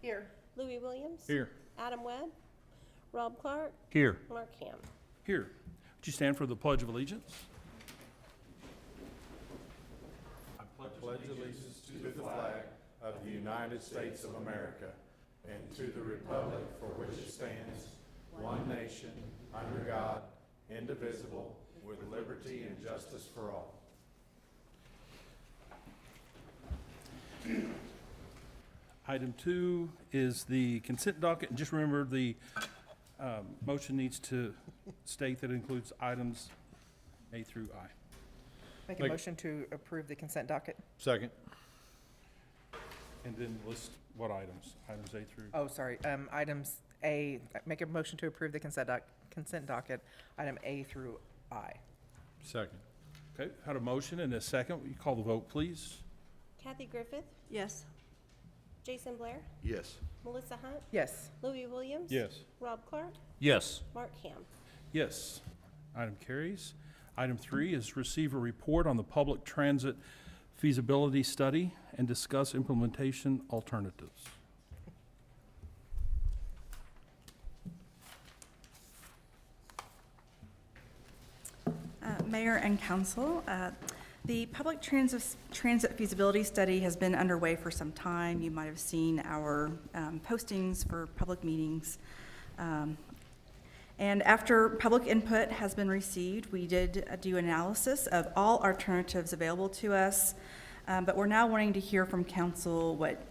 Here. Louis Williams. Here. Adam Webb. Rob Clark. Here. Mark Ham. Here. Would you stand for the Pledge of Allegiance? I pledge allegiance to the flag of the United States of America and to the republic for which it stands, one nation, under God, indivisible, with liberty and justice for all. Item 2 is the consent docket. And just remember, the motion needs to state that it includes items A through I. Make a motion to approve the consent docket. Second. And then list what items, items A through. Oh, sorry, items A, make a motion to approve the consent docket, item A through I. Second. Okay, had a motion and a second. Will you call the vote, please? Kathy Griffith. Yes. Jason Blair. Yes. Melissa Hunt. Yes. Louis Williams. Yes. Rob Clark. Yes. Mark Ham. Yes. Item carries. Item 3 is receive a report on the public transit feasibility study and discuss implementation alternatives. Mayor and Council, the public transit feasibility study has been underway for some time. You might have seen our postings for public meetings. And after public input has been received, we did do analysis of all alternatives available to us, but we're now wanting to hear from Council what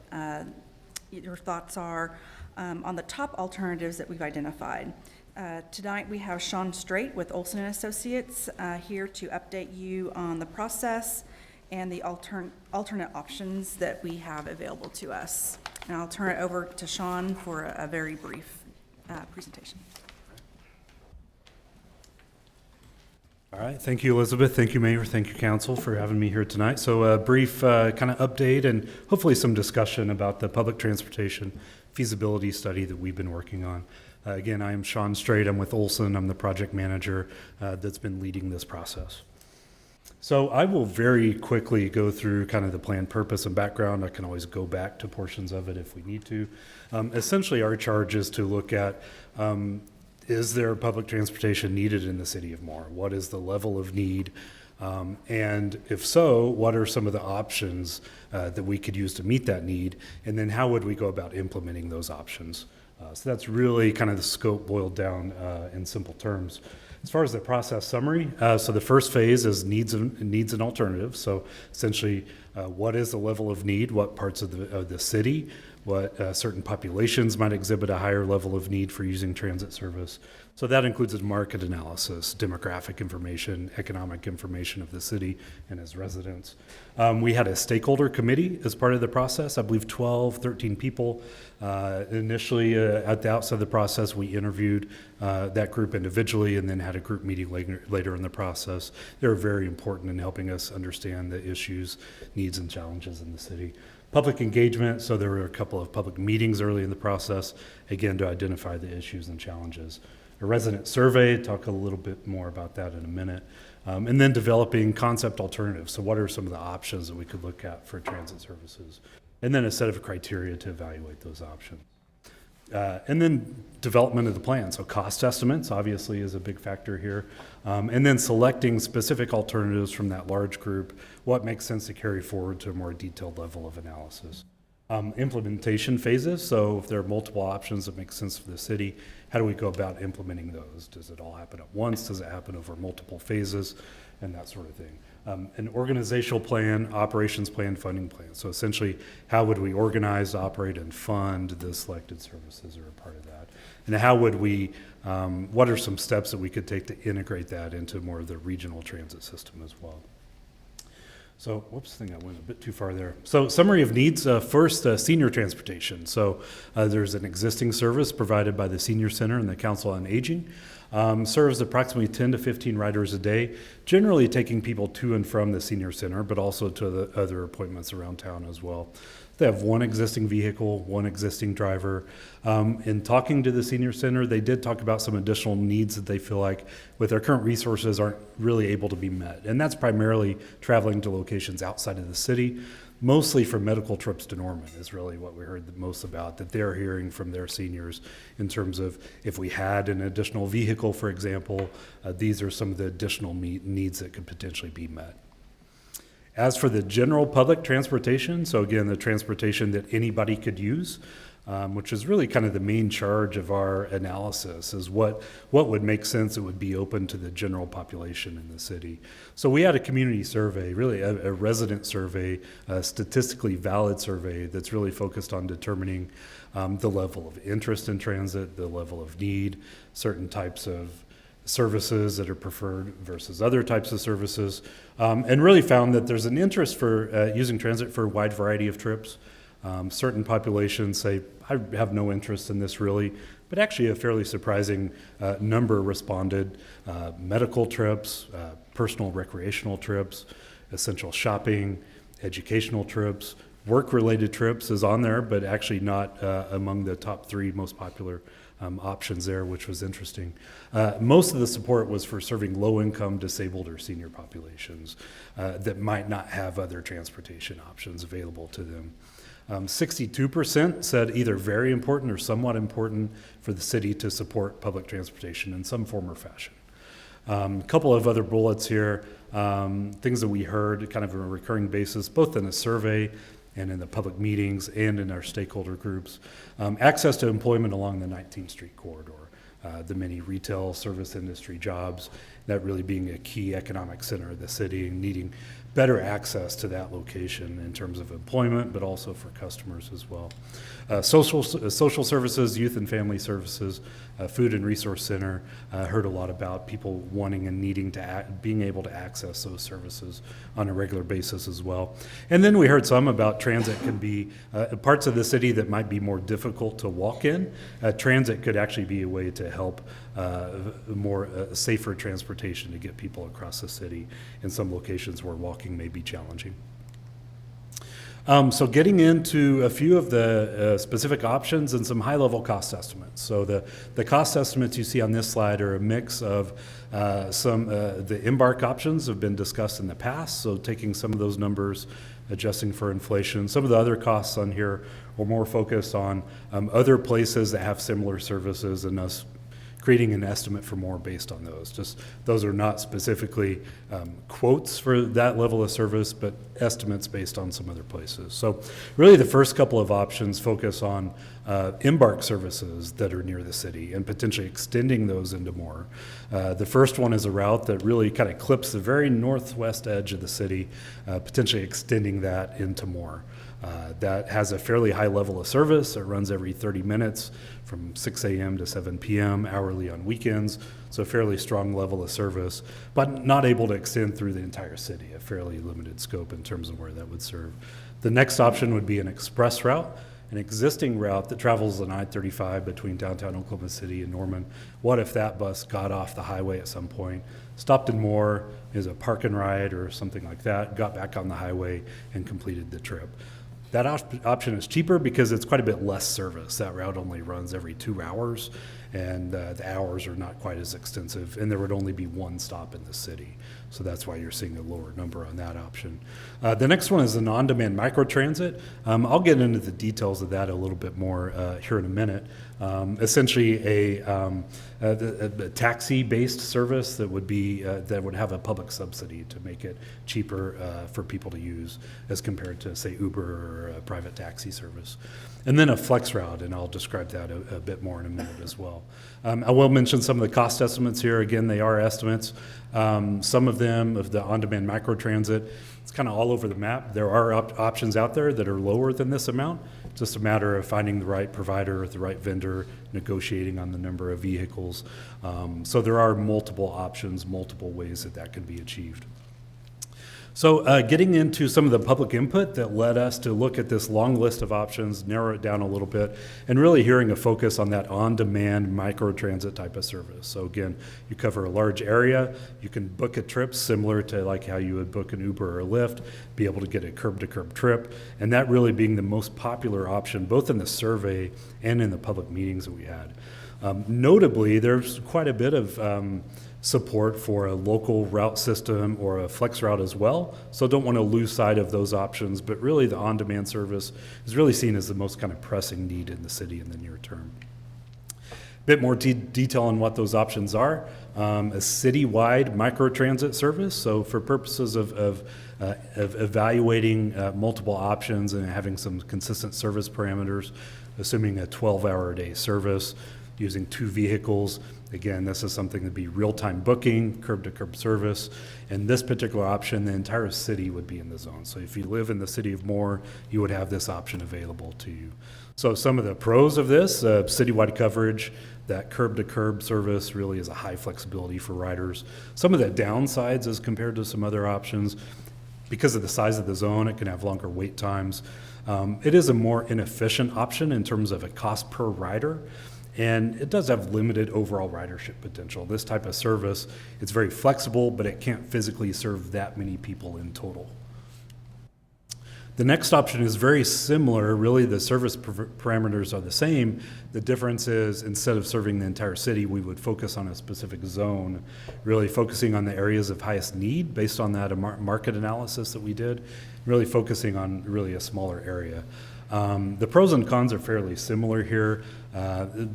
your thoughts are on the top alternatives that we've identified. Tonight we have Sean Straight with Olson & Associates here to update you on the process and the alternate options that we have available to us. And I'll turn it over to Sean for a very brief presentation. All right, thank you, Elizabeth. Thank you, Mayor. Thank you, Council, for having me here tonight. So a brief kind of update and hopefully some discussion about the public transportation feasibility study that we've been working on. Again, I am Sean Straight. I'm with Olson. I'm the project manager that's been leading this process. So I will very quickly go through kind of the plan, purpose, and background. I can always go back to portions of it if we need to. Essentially, our charge is to look at is there public transportation needed in the city of Moore? What is the level of need? And if so, what are some of the options that we could use to meet that need? And then how would we go about implementing those options? So that's really kind of the scope boiled down in simple terms. As far as the process summary, so the first phase is needs and alternatives. So essentially, what is the level of need? What parts of the city? What certain populations might exhibit a higher level of need for using transit service. So that includes a market analysis, demographic information, economic information of the city and its residents. We had a stakeholder committee as part of the process. I believe 12, 13 people. Initially, at the outset of the process, we interviewed that group individually and then had a group meeting later in the process. They were very important in helping us understand the issues, needs, and challenges in the city. Public engagement, so there were a couple of public meetings early in the process, again, to identify the issues and challenges. A resident survey, talk a little bit more about that in a minute. And then developing concept alternatives. So what are some of the options that we could look at for transit services? And then a set of criteria to evaluate those options. And then development of the plan. So cost estimates obviously is a big factor here. And then selecting specific alternatives from that large group, what makes sense to carry forward to a more detailed level of analysis. Implementation phases. So if there are multiple options that make sense for the city, how do we go about implementing those? Does it all happen at once? Does it happen over multiple phases? And that sort of thing. An organizational plan, operations plan, funding plan. So essentially, how would we organize, operate, and fund the selected services that are a part of that? And how would we, what are some steps that we could take to integrate that into more of the regional transit system as well? So, whoops, I think I went a bit too far there. So, summary of needs. First, senior transportation. So, there's an existing service provided by the Senior Center and the Council on Aging. Serves approximately 10 to 15 riders a day, generally taking people to and from the Senior Center, but also to the other appointments around town as well. They have one existing vehicle, one existing driver. In talking to the senior center, they did talk about some additional needs that they feel like with their current resources aren't really able to be met. And that's primarily traveling to locations outside of the city, mostly for medical trips to Norman is really what we heard the most about, that they're hearing from their seniors in terms of if we had an additional vehicle, for example, these are some of the additional needs that could potentially be met. As for the general public transportation, so again, the transportation that anybody could use, which is really kind of the main charge of our analysis, is what would make sense that would be open to the general population in the city. So we had a community survey, really a resident survey, a statistically valid survey that's really focused on determining the level of interest in transit, the level of need, certain types of services that are preferred versus other types of services, and really found that there's an interest for using transit for a wide variety of trips. Certain populations say, I have no interest in this really, but actually a fairly surprising number responded. Medical trips, personal recreational trips, essential shopping, educational trips, work-related trips is on there, but actually not among the top 3 most popular options there, which was interesting. Most of the support was for serving low-income, disabled, or senior populations that might not have other transportation options available to them. 62% said either very important or somewhat important for the city to support public transportation in some form or fashion. A couple of other bullets here, things that we heard kind of on a recurring basis, both in the survey and in the public meetings and in our stakeholder groups. Access to employment along the 19th Street corridor, the many retail service industry jobs, that really being a key economic center of the city and needing better access to that location in terms of employment, but also for customers as well. Social services, youth and family services, food and resource center, heard a lot about people wanting and needing to being able to access those services on a regular basis as well. And then we heard some about transit can be parts of the city that might be more difficult to walk in. Transit could actually be a way to help more safer transportation to get people across the city in some locations where walking may be challenging. So getting into a few of the specific options and some high-level cost estimates. So the cost estimates you see on this slide are a mix of the embark options have been discussed in the past, so taking some of those numbers, adjusting for inflation. Some of the other costs on here are more focused on other places that have similar services and us creating an estimate for more based on those. Just those are not specifically quotes for that level of service, but estimates based on some other places. So really the first couple of options focus on embark services that are near the city and potentially extending those into more. The first one is a route that really kind of clips the very northwest edge of the city, potentially extending that into more. That has a fairly high level of service. It runs every 30 minutes from 6 a.m. to 7 p.m. hourly on weekends, so a fairly strong level of service, but not able to extend through the entire city, a fairly limited scope in terms of where that would serve. The next option would be an express route, an existing route that travels on I-35 between downtown Oklahoma City and Norman. What if that bus got off the highway at some point, stopped in Moore, is a park and ride or something like that, got back on the highway and completed the trip? That option is cheaper because it's quite a bit less service. That route only runs every 2 hours, and the hours are not quite as extensive, and there would only be one stop in the city. So that's why you're seeing a lower number on that option. The next one is an on-demand microtransit. I'll get into the details of that a little bit more here in a minute. Essentially a taxi-based service that would have a public subsidy to make it cheaper for people to use as compared to, say, Uber or a private taxi service. And then a flex route, and I'll describe that a bit more in a minute as well. I will mention some of the cost estimates here. Again, they are estimates. Some of them, of the on-demand microtransit, it's kind of all over the map. There are options out there that are lower than this amount. It's just a matter of finding the right provider, the right vendor, negotiating on the number of vehicles. So there are multiple options, multiple ways that can be achieved. So getting into some of the public input that led us to look at this long list of options, narrow it down a little bit, and really hearing a focus on that on-demand microtransit type of service. So again, you cover a large area, you can book a trip similar to like how you would book an Uber or a Lyft, be able to get a curb-to-curb trip, and that really being the most popular option, both in the survey and in the public meetings that we had. Notably, there's quite a bit of support for a local route system or a flex route as well. So don't want to lose sight of those options, but really the on-demand service is really seen as the most kind of pressing need in the city in the near term. Bit more detail on what those options are. A citywide microtransit service. So for purposes of evaluating multiple options and having some consistent service parameters, assuming a 12-hour-a-day service, using 2 vehicles. Again, this is something that'd be real-time booking, curb-to-curb service. And this particular option, the entire city would be in the zone. So if you live in the city of Moore, you would have this option available to you. So some of the pros of this, citywide coverage, that curb-to-curb service really is a high flexibility for riders. Some of the downsides as compared to some other options, because of the size of the zone, it can have longer wait times. It is a more inefficient option in terms of a cost per rider. And it does have limited overall ridership potential. This type of service, it's very flexible, but it can't physically serve that many people in total. The next option is very similar. Really, the service parameters are the same. The difference is instead of serving the entire city, we would focus on a specific zone, really focusing on the areas of highest need based on that market analysis that we did, really focusing on really a smaller area. The pros and cons are fairly similar here,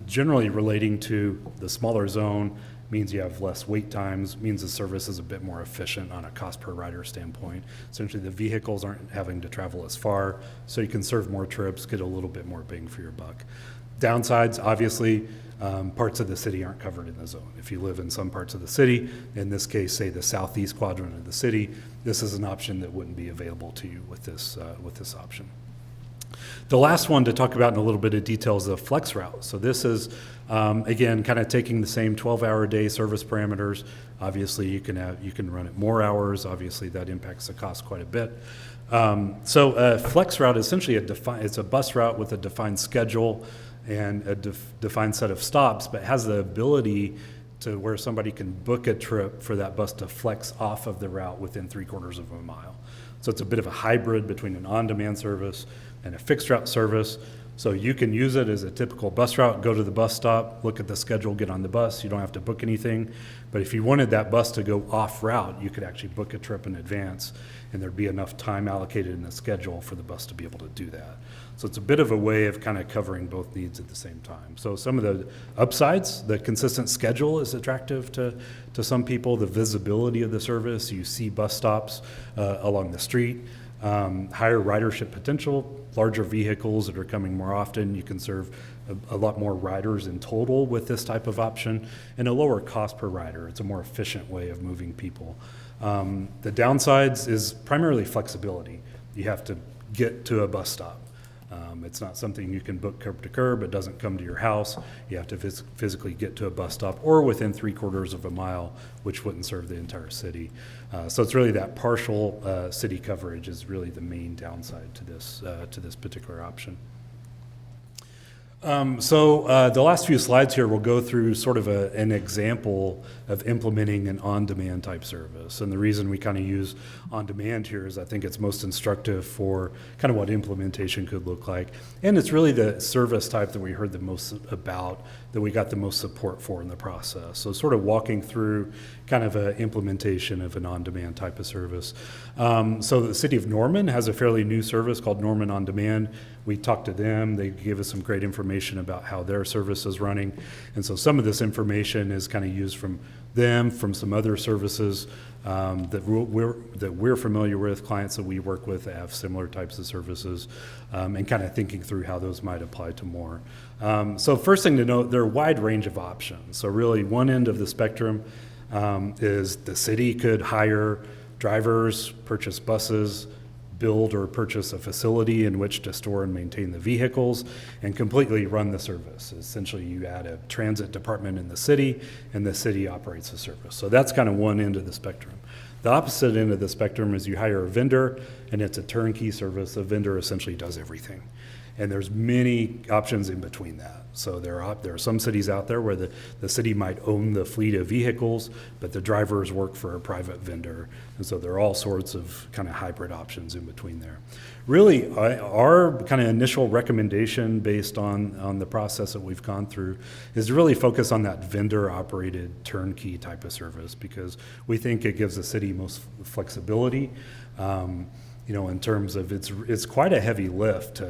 generally relating to the smaller zone means you have less wait times, means the service is a bit more efficient on a cost per rider standpoint. Essentially, the vehicles aren't having to travel as far, so you can serve more trips, get a little bit more bang for your buck. Downsides, obviously, parts of the city aren't covered in the zone. If you live in some parts of the city, in this case, say the southeast quadrant of the city, this is an option that wouldn't be available to you with this option. The last one to talk about in a little bit of detail is the flex route. So this is, again, kind of taking the same 12-hour-a-day service parameters. Obviously, you can run it more hours. Obviously, that impacts the cost quite a bit. So a flex route is essentially it's a bus route with a defined schedule and a defined set of stops, but has the ability to where somebody can book a trip for that bus to flex off of the route within 3/4 of a mile. So it's a bit of a hybrid between an on-demand service and a fixed route service. So you can use it as a typical bus route, go to the bus stop, look at the schedule, get on the bus. You don't have to book anything. But if you wanted that bus to go off route, you could actually book a trip in advance, and there'd be enough time allocated in the schedule for the bus to be able to do that. So it's a bit of a way of kind of covering both needs at the same time. So some of the upsides, the consistent schedule is attractive to some people. The visibility of the service, you see bus stops along the street. Higher ridership potential, larger vehicles that are coming more often. You can serve a lot more riders in total with this type of option, and a lower cost per rider. It's a more efficient way of moving people. The downsides is primarily flexibility. You have to get to a bus stop. It's not something you can book curb to curb. It doesn't come to your house. You have to physically get to a bus stop or within 3/4 of a mile, which wouldn't serve the entire city. So it's really that partial city coverage is really the main downside to this particular option. So the last few slides here will go through sort of an example of implementing an on-demand type service. And the reason we kind of use on-demand here is I think it's most instructive for kind of what implementation could look like. And it's really the service type that we heard the most about, that we got the most support for in the process. So sort of walking through kind of an implementation of an on-demand type of service. So the city of Norman has a fairly new service called Norman On Demand. We talked to them. They gave us some great information about how their service is running. And so some of this information is kind of used from them, from some other services that we're familiar with, clients that we work with that have similar types of services, and kind of thinking through how those might apply to more. So first thing to note, there are a wide range of options. So really one end of the spectrum is the city could hire drivers, purchase buses, build or purchase a facility in which to store and maintain the vehicles and completely run the service. Essentially, you add a transit department in the city and the city operates the service. So that's kind of one end of the spectrum. The opposite end of the spectrum is you hire a vendor, and it's a turnkey service. The vendor essentially does everything. And there's many options in between that. So there are some cities out there where the city might own the fleet of vehicles, but the drivers work for a private vendor. And so there are all sorts of kind of hybrid options in between there. Really, our kind of initial recommendation based on the process that we've gone through is to really focus on that vendor-operated turnkey type of service, because we think it gives the city most flexibility, in terms of it's quite a heavy lift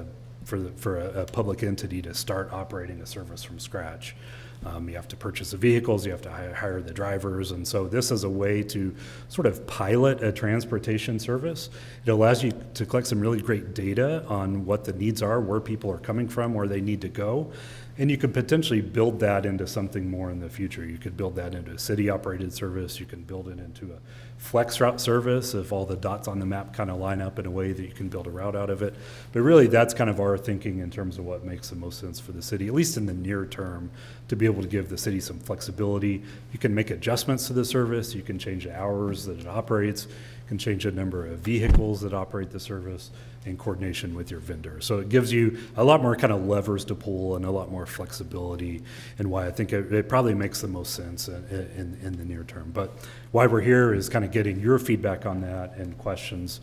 for a public entity to start operating a service from scratch. You have to purchase the vehicles, you have to hire the drivers, and so this is a way to sort of pilot a transportation service. It allows you to collect some really great data on what the needs are, where people are coming from, where they need to go, and you could potentially build that into something more in the future. You could build that into a city-operated service, you can build it into a flex route service if all the dots on the map kind of line up in a way that you can build a route out of it. But really, that's kind of our thinking in terms of what makes the most sense for the city, at least in the near term, to be able to give the city some flexibility. You can make adjustments to the service, you can change the hours that it operates, you can change the number of vehicles that operate the service in coordination with your vendor. So it gives you a lot more kind of levers to pull and a lot more flexibility, and why I think it probably makes the most sense in the near term. But why we're here is kind of getting your feedback on that and questions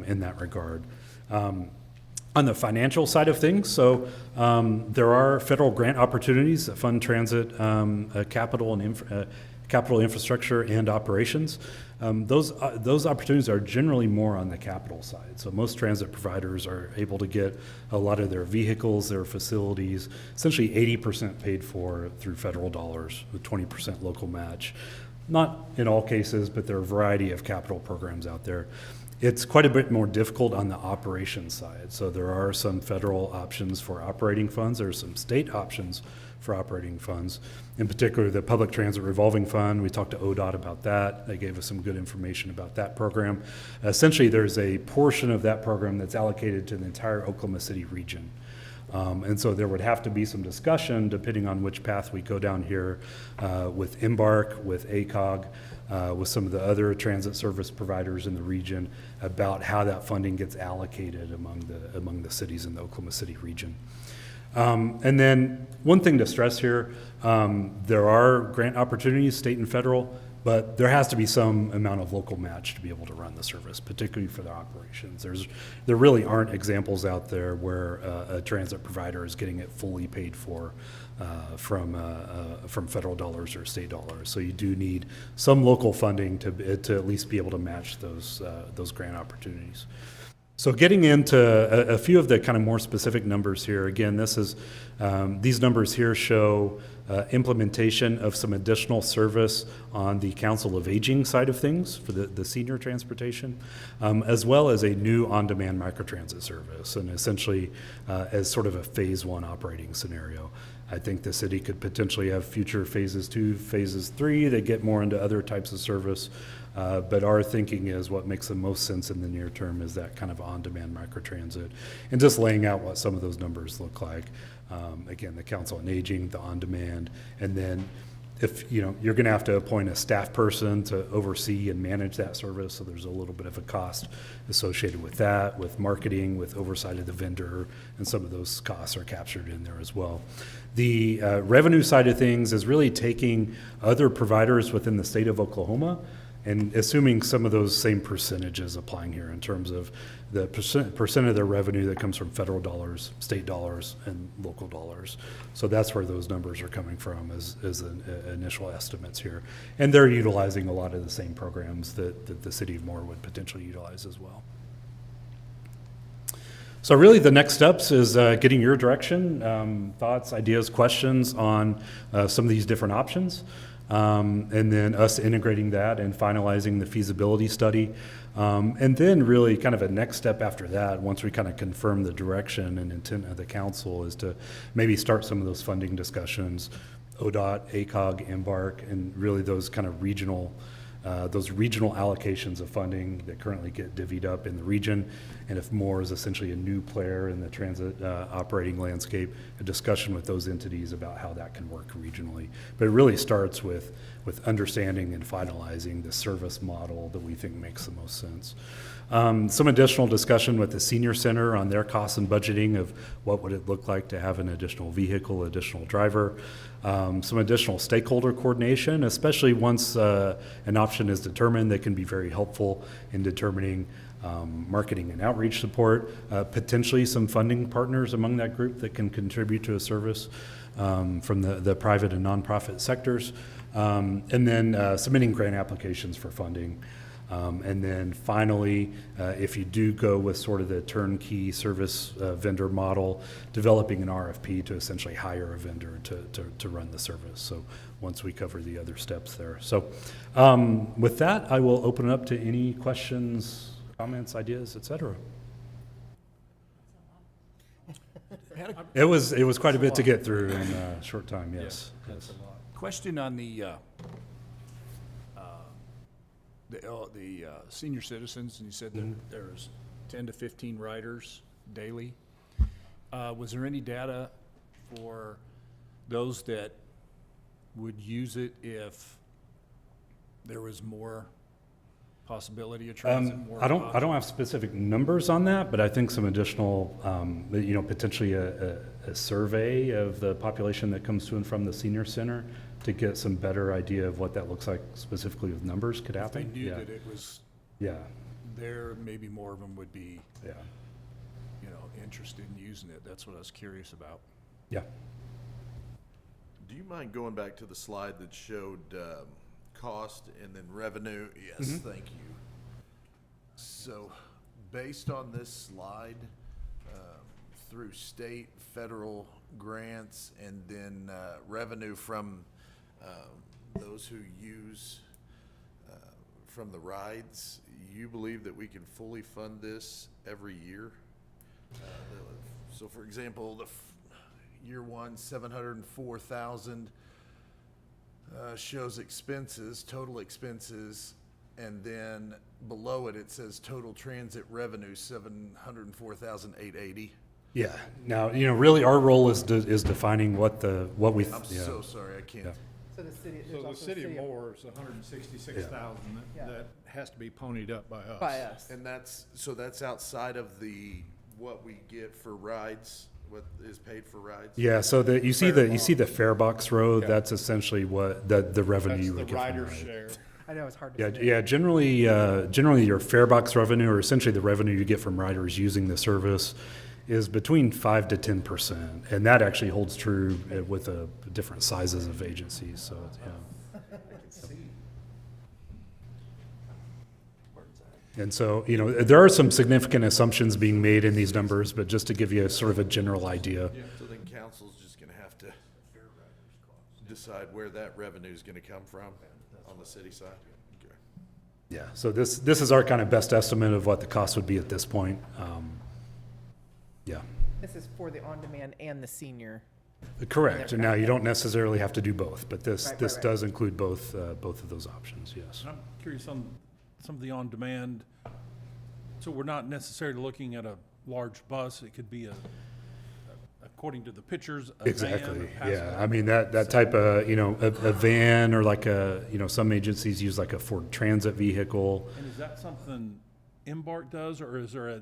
in that regard. On the financial side of things, so there are federal grant opportunities that fund transit capital and capital infrastructure and operations. Those opportunities are generally more on the capital side. So most transit providers are able to get a lot of their vehicles, their facilities, essentially 80% paid for through federal dollars with 20% local match. Not in all cases, but there are a variety of capital programs out there. It's quite a bit more difficult on the operations side. So there are some federal options for operating funds. There are some state options for operating funds. In particular, the Public Transit Revolving Fund, we talked to ODOT about that. They gave us some good information about that program. Essentially, there's a portion of that program that's allocated to the entire Oklahoma City region. And so there would have to be some discussion, depending on which path we go down here, with Embark, with ACOG, with some of the other transit service providers in the region, about how that funding gets allocated among the cities in the Oklahoma City region. And then one thing to stress here, there are grant opportunities, state and federal, but there has to be some amount of local match to be able to run the service, particularly for the operations. There really aren't examples out there where a transit provider is getting it fully paid for from federal dollars or state dollars. So you do need some local funding to at least be able to match those grant opportunities. So getting into a few of the kind of more specific numbers here. Again, this is these numbers here show implementation of some additional service on the Council of Aging side of things for the senior transportation, as well as a new on-demand microtransit service, and essentially as sort of a phase one operating scenario. I think the city could potentially have future phases 2, phases 3 that get more into other types of service. But our thinking is what makes the most sense in the near term is that kind of on-demand microtransit, and just laying out what some of those numbers look like. Again, the Council on Aging, the on-demand, and then if you're going to have to appoint a staff person to oversee and manage that service, so there's a little bit of a cost associated with that, with marketing, with oversight of the vendor, and some of those costs are captured in there as well. The revenue side of things is really taking other providers within the state of Oklahoma and assuming some of those same percentages applying here in terms of the percent of their revenue that comes from federal dollars, state dollars, and local dollars. So that's where those numbers are coming from as initial estimates here. And they're utilizing a lot of the same programs that the city of Moore would potentially utilize as well. So really the next steps is getting your direction, thoughts, ideas, questions on some of these different options. And then us integrating that and finalizing the feasibility study. And then really kind of a next step after that, once we kind of confirm the direction and intent of the council, is to maybe start some of those funding discussions, ODOT, ACOG, Embark, and really those kind of regional those regional allocations of funding that currently get divvied up in the region, and if Moore is essentially a new player in the transit operating landscape, a discussion with those entities about how that can work regionally. But it really starts with understanding and finalizing the service model that we think makes the most sense. Some additional discussion with the senior center on their costs and budgeting of what would it look like to have an additional vehicle, additional driver. Some additional stakeholder coordination, especially once an option is determined, that can be very helpful in determining marketing and outreach support, potentially some funding partners among that group that can contribute to a service from the private and nonprofit sectors, and then submitting grant applications for funding. And then finally, if you do go with sort of the turnkey service vendor model, developing an RFP to essentially hire a vendor to run the service. So once we cover the other steps there. So with that, I will open it up to any questions, comments, ideas, et cetera. It was quite a bit to get through in a short time, yes. Yes. Question on the senior citizens, and you said that there's 10 to 15 riders daily. Was there any data for those that would use it if there was more possibility of transit? I don't have specific numbers on that, but I think some additional, potentially a survey of the population that comes to and from the senior center to get some better idea of what that looks like specifically with numbers could If they happen. knew Yeah. that it was Yeah, there, maybe more of them would be, yeah, interested in using it. That's what I was curious about. yeah. Do you mind going back to the slide that showed cost and then revenue? Yes, thank you. So, based on this slide, through state, federal grants, and then revenue from those who use from the rides, you believe that we can fully fund this every year? So, for example, year one, 704,000 shows expenses, total expenses, and then below it, it says total transit revenue, 704,880. Yeah. Now, really our role is defining what we. I'm so sorry, I can't. Yeah. So the city, So there's the also city of Moore is 166,000 Yeah. that has to be ponied up by us. by us. And that's outside of what we get for rides, what is paid for rides? Yeah. So you see the fare box road. Yeah. That's essentially what the revenue That's you the would get from rider's ride. share. I know it's hard to say. Yeah. Generally your fare box revenue, or essentially the revenue you get from riders using the service, is between 5 to 10%, and that actually holds true with different sizes of agencies. So yeah. And so, there are some significant assumptions being made in these numbers, but just to give you sort of a general idea. So then council's just gonna have to decide where that revenue is gonna come from on the city side? Okay. Yeah. So this is our kind of best estimate of what the cost would be at this point. Yeah. This is for the on-demand and the senior. Correct. And now you don't necessarily have to do both, but this Right, this right. does include both of those options. Yes. And I'm curious on some of the on-demand, so we're not necessarily looking at a large bus, it could be according to the pictures, a van, Exactly. a Yeah. passenger. I mean, that type of, a van, or like some agencies use like a Ford Transit vehicle. And is that something Embark does, or is there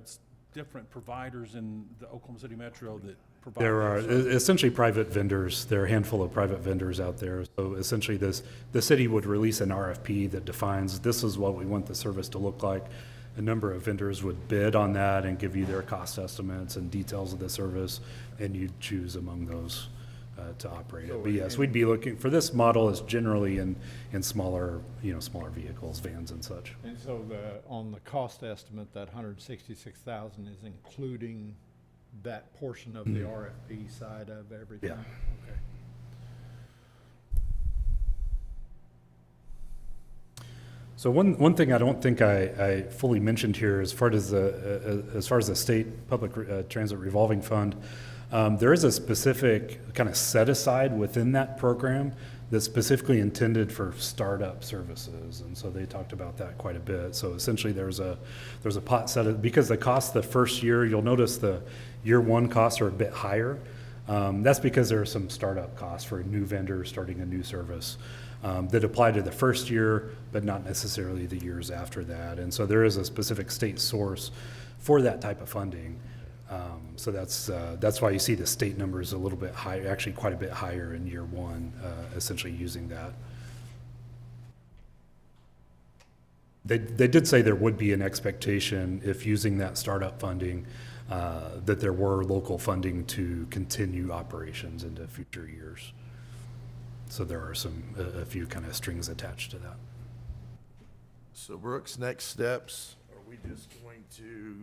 different providers in the Oklahoma City Metro that provide? There that are service? essentially private vendors. There are a handful of private vendors out there. So essentially the city would release an RFP that defines, this is what we want the service to look like. A number of vendors would bid on that and give you their cost estimates and details of the service, and you'd choose among those to operate it. But yes, we'd be looking, for this model is generally in smaller, smaller vehicles, vans and such. And so on the cost estimate, that 166,000 is including that portion of the RFP side of everything? Yeah. Okay. So one thing I don't think I fully mentioned here, as far as the state public transit revolving fund, there is a specific kind of set aside within that program that's specifically intended for startup services, and so they talked about that quite a bit. So essentially, there's a pot set of, because the cost the first year, you'll notice the year one costs are a bit higher. That's because there are some startup costs for a new vendor starting a new service that apply to the first year, but not necessarily the years after that. And so there is a specific state source for that type of funding. So that's why you see the state numbers a little bit higher, actually quite a bit higher in year one, essentially using that. They did say there would be an expectation if using that startup funding, that there were local funding to continue operations into future years. So there are a few kind of strings attached to that. So Brooks, next steps, are we just going to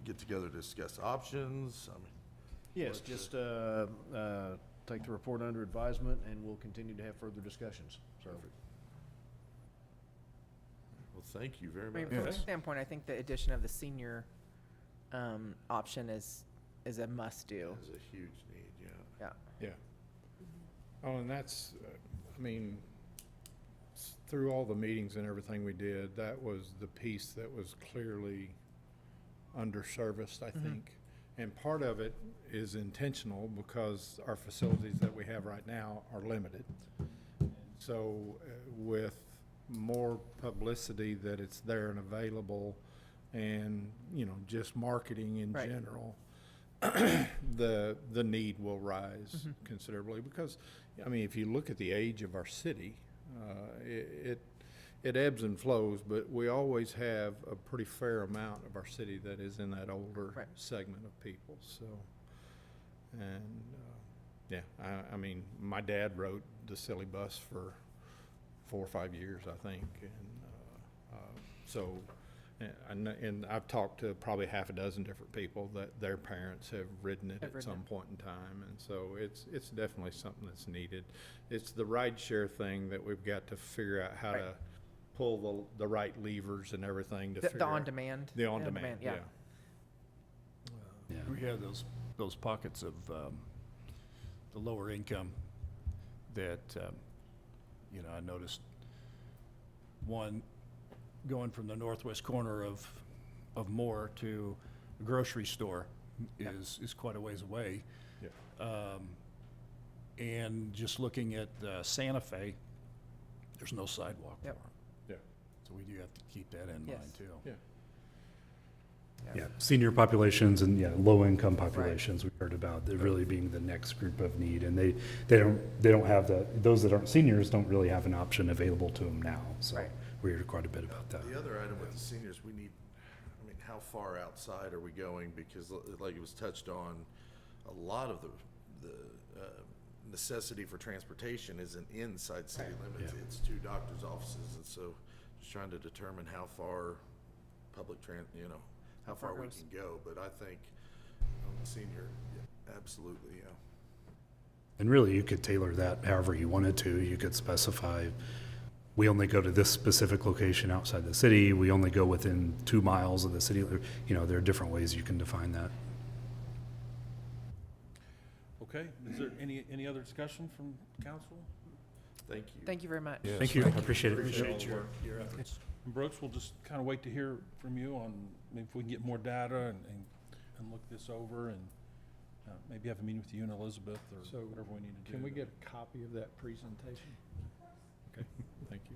get together to discuss options? I mean, Yes, just take the report under advisement, and we'll continue to have further discussions. So, well, thank you very I mean, much. from my Yes. standpoint, I think the addition of the senior option is a must-do. That's a huge need, yeah. Yeah. Yeah. Oh, and that's, I mean, through all the meetings and everything we did, that was the piece that was clearly underserviced, I think. And part of it is intentional because our facilities that we have right now are limited. So with more publicity that it's there and available and, you know, just marketing in Right. general, the need will rise considerably because, I mean, if you look at the age of our city, it ebbs and flows, but we always have a pretty fair amount of our city that is in that older Right. segment of people, so. And, yeah, I mean, my dad wrote the Silly Bus for 4 or 5 years, I think, and, so, and I've talked to probably half a dozen different people that their parents have ridden it at some point in time, and so it's definitely something that's needed. It's the rideshare thing that we've got to figure out how to pull the right levers and everything to figure The out. on-demand. The on-demand, yeah. Yeah. We have those pockets of the lower income that, you know, I noticed one going from the northwest corner of Moore to a grocery store is quite a ways away. Yeah. And just looking at Santa Fe, there's no sidewalk for Yep. them. Yeah. So we do have to keep that in Yes. mind too. Yeah. Yeah, senior populations and, yeah, low-income populations we heard about, they're really being the next group of need. And they don't have those that aren't seniors don't really have an option available to them now. So Right. we heard quite a bit about that. The other item with the seniors, we need, I mean, how far outside are we going? Because like it was touched on, a lot of the necessity for transportation isn't inside city limits. Yeah. It's to doctor's offices, and so just trying to determine how far how far we can go. But I think on the senior, yeah, absolutely, yeah. And really, you could tailor that however you wanted to. You could specify, we only go to this specific location outside the city. We only go within 2 miles of the city. You know, there are different ways you can define that. Okay, is there any other discussion from council? Thank you. Thank you very much. Yes, Thank you, I appreciate it. Appreciate your efforts. And Brooks, we'll just kind of wait to hear from you on if we can get more data and look this over and maybe have a meeting with you and Elizabeth or So, whatever we need to do. Can we get a copy of that presentation? Okay, thank you.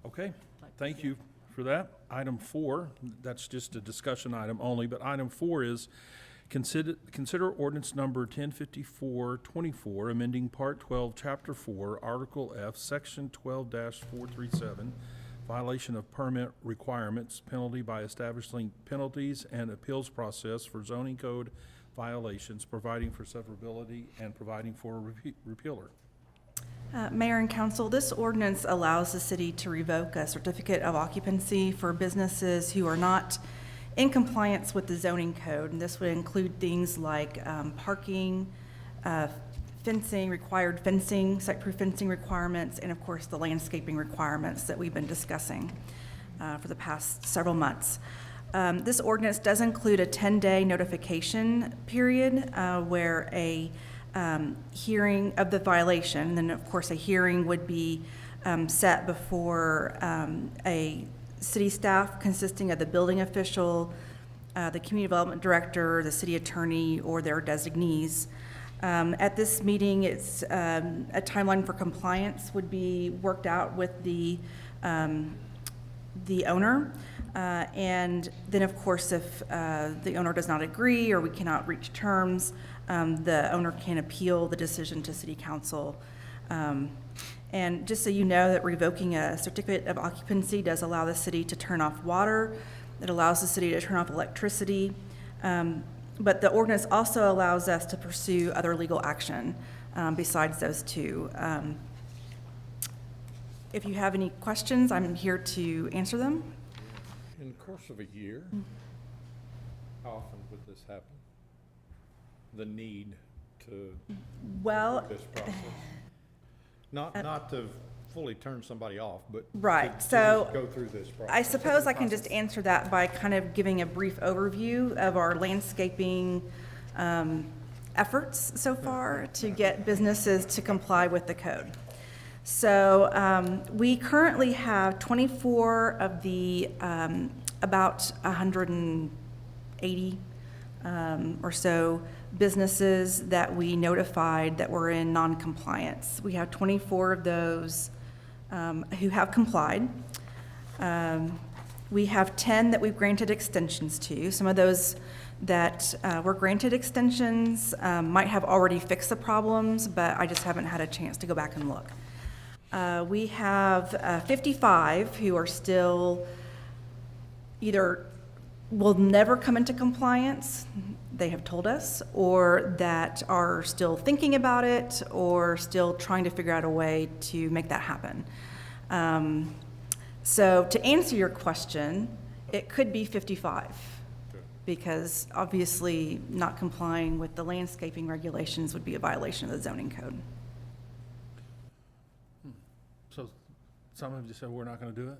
Okay, thank you for that. Item 4, that's just a discussion item only, but item 4 is consider ordinance number 1054-24, amending Part 12, Chapter 4, Article F, Section 12-437, violation of permit requirements, penalty by establishing penalties and appeals process for zoning code violations, providing for severability, and providing for a repealer. Mayor and council, this ordinance allows the city to revoke a certificate of occupancy for businesses who are not in compliance with the zoning code. And this would include things like parking, fencing, required fencing, site-proof fencing requirements, and of course, the landscaping requirements that we've been discussing for the past several months. This ordinance does include a 10-day notification period where a hearing of the violation. And then, of course, a hearing would be set before a city staff consisting of the building official, the community development director, the city attorney, or their designees. At this meeting, it's a timeline for compliance would be worked out with the owner. And then, of course, if the owner does not agree or we cannot reach terms, the owner can appeal the decision to city council. And just so you know, that revoking a certificate of occupancy does allow the city to turn off water. It allows the city to turn off electricity. But the ordinance also allows us to pursue other legal action besides those two. If you have any questions, I'm here to answer them. In the course of a year, how often would this happen? The need to Well, this process? Not to fully turn somebody off, but right, to so go through this process. I suppose I can just answer that by kind of giving a brief overview of our landscaping efforts so far to get businesses to comply with the code. So we currently have 24 of the about 180 or so businesses that we notified that were in non-compliance. We have 24 of those who have complied. We have 10 that we've granted extensions to. Some of those that were granted extensions might have already fixed the problems, but I just haven't had a chance to go back and look. We have 55 who are still either will never come into compliance, they have told us, or that are still thinking about it or still trying to figure out a way to make that happen. So to answer your question, it could be 55 because obviously not complying with the landscaping regulations would be a violation of the zoning code. So some have just said, we're not going to do it?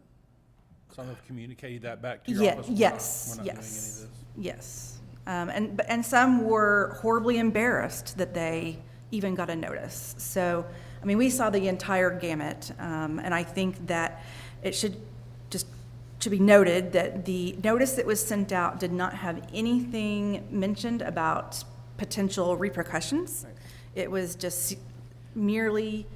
Some have communicated that back to your Yeah, office? We're not- yes, We're not doing any of yes, this? yes. And some were horribly embarrassed that they even got a notice. So, I mean, we saw the entire gamut, and I think that it should be noted that the notice that was sent out did not have anything mentioned about potential repercussions. It was just merely,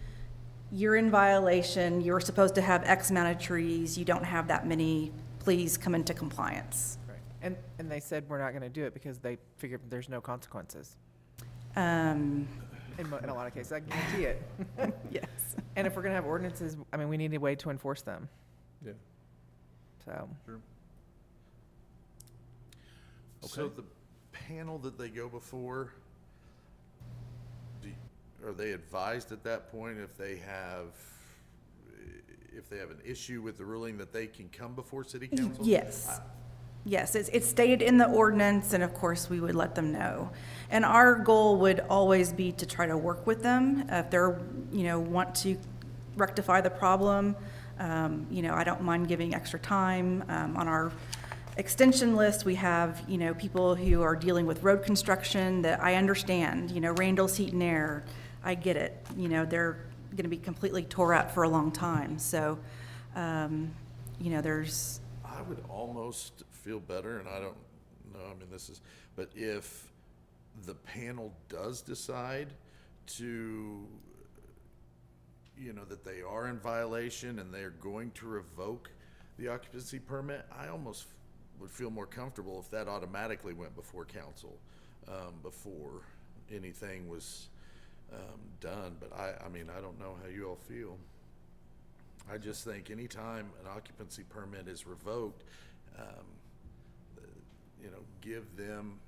you're in violation, you're supposed to have X amount of trees, you don't have that many, please come into compliance. Right. And they said we're not gonna do it because they figured there's no consequences. Um, In a lot of cases, I guarantee it. yes. And if we're gonna have ordinances, I mean, we need a way to enforce them, Yeah. so. So the panel that they go before, are they advised at that point if they have an issue with the ruling that they can come before city council? Yes. Yes, it's stated in the ordinance, and of course, we would let them know. And our goal would always be to try to work with them. If they're, want to rectify the problem, I don't mind giving extra time. On our extension list, we have, people who are dealing with road construction that I understand, Randall's Heat and Air, I get it. They're gonna be completely tore up for a long time. So, there's, I would almost feel better, and I don't know, but if the panel does decide to, that they are in violation and they're going to revoke the occupancy permit, I almost would feel more comfortable if that automatically went before council, before anything was, done. But I don't know how you all feel. I just think anytime an occupancy permit is revoked, give them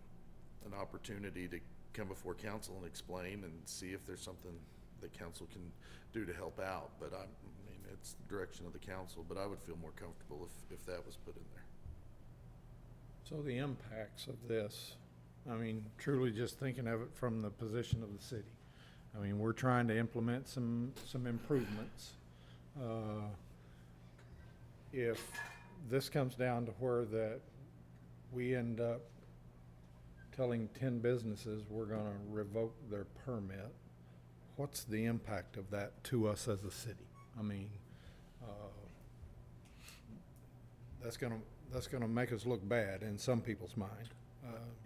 an opportunity to come before council and explain and see if there's something that council can do to help out. But it's the direction of the council, but I would feel more comfortable if that was put in there. So the impacts of this, truly just thinking of it from the position of the city. We're trying to implement some improvements. If this comes down to where that we end up telling 10 businesses we're gonna revoke their permit, what's the impact of that to us as a city? I mean, that's gonna make us look bad in some people's mind,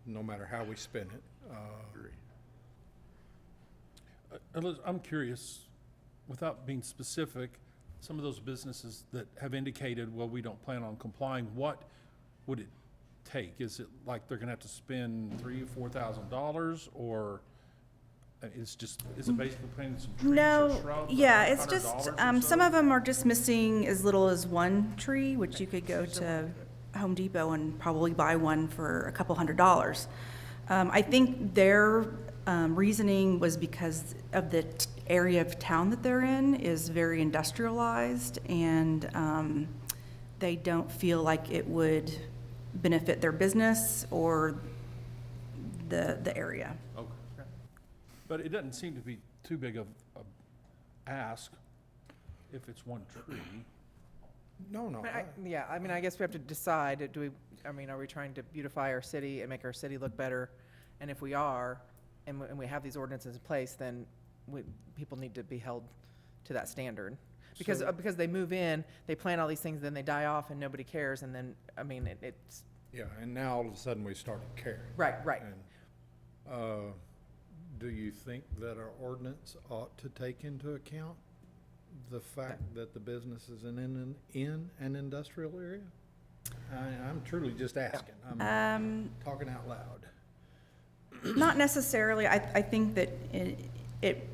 no matter how we spin it. Agree. I'm curious, without being specific, some of those businesses that have indicated, well, we don't plan on complying, what would it take? Is it like they're gonna have to spend $3,000 or $4,000, or is it basically planting some trees or No, shrubs? yeah, it's $100 just, or some so? of them are just missing as little as one tree, which you could go to Home Depot and probably buy one for a couple $100s. I think their reasoning was because of the area of town that they're in is very industrialized, and they don't feel like it would benefit their business or the area. Okay. But it doesn't seem to be too big of a ask if it's one tree. No, no. Yeah, I mean, I guess we have to decide, are we trying to beautify our city and make our city look better? And if we are, and we have these ordinances in place, then people need to be held to that standard. Because they move in, they plant all these things, then they die off and nobody cares, and then, it's. Yeah, and now all of a sudden we started caring. Right. And, do you think that our ordinance ought to take into account the fact that the business is in an industrial area? I'm truly just asking. I'm talking out loud. Not necessarily. I think that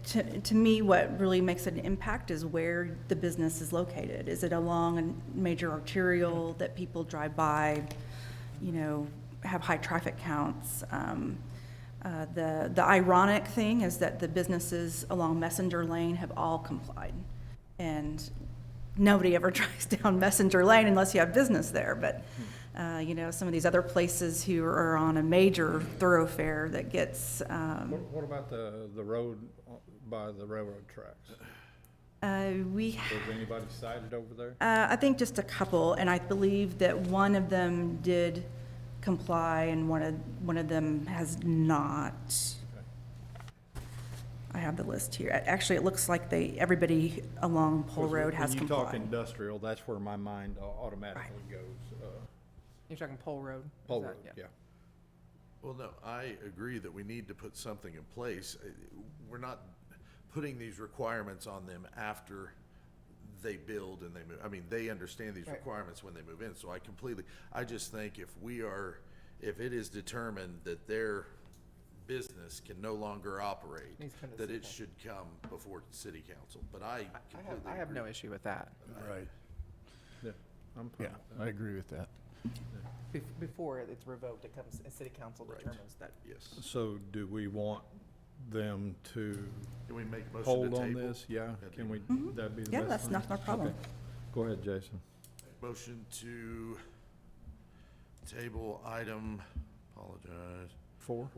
to me, what really makes an impact is where the business is located. Is it along a major arterial that people drive by, have high traffic counts? The ironic thing is that the businesses along Messenger Lane have all complied. And nobody ever drives down Messenger Lane unless you have business there. But, some of these other places who are on a major thoroughfare that gets, What about the road by the railroad tracks? Was anybody cited over there? I think just a couple, and I believe that one of them did comply and one of them has not. I have the list here. Actually, it looks like everybody along Pole Road has When you talk complied. industrial, that's where my mind automatically goes. You're talking Pole Road? Is Pole that- Road, yeah. Well, no, I agree that we need to put something in place. We're not putting these requirements on them after they build and they move. I mean, they understand these Right. requirements when they move in, so I just think if it is determined that their business can no longer operate, Needs to come to that city it should come before city council, but I completely I have agree. no issue with that. Right. Yeah, I'm fine Yeah, with that. I agree with that. Before it's revoked, it comes, and city council Right. determines that. Yes. So do we want them to Can we make a motion to hold table? on this? Yeah, That'd can be- we, that'd be the best Yeah, thing? that's not a problem. Okay. Go ahead, Jason. Motion to table item, apologize, 4?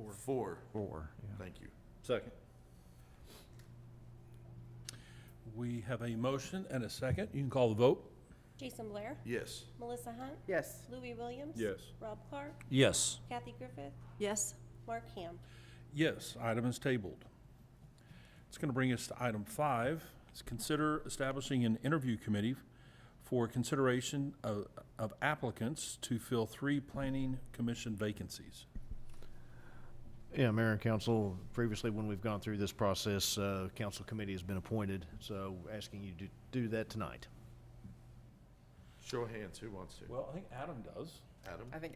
4. Yeah. Thank you. Second. We have a motion and a second. You can call the vote. Jason Blair, Yes. Melissa Hunt, Yes. Louis Williams. Yes. Rob Clark, Yes. Kathy Griffith, Yes. Mark Ham. Yes, item is tabled. It's going to bring us to item 5. Is consider establishing an interview committee for consideration of applicants to fill 3 planning commission vacancies. Yeah, Mayor and Council, previously when we've gone through this process, council committee has been appointed, so asking you to do that tonight. Show of hands, who wants to? Well, I think Adam does. Adam? I think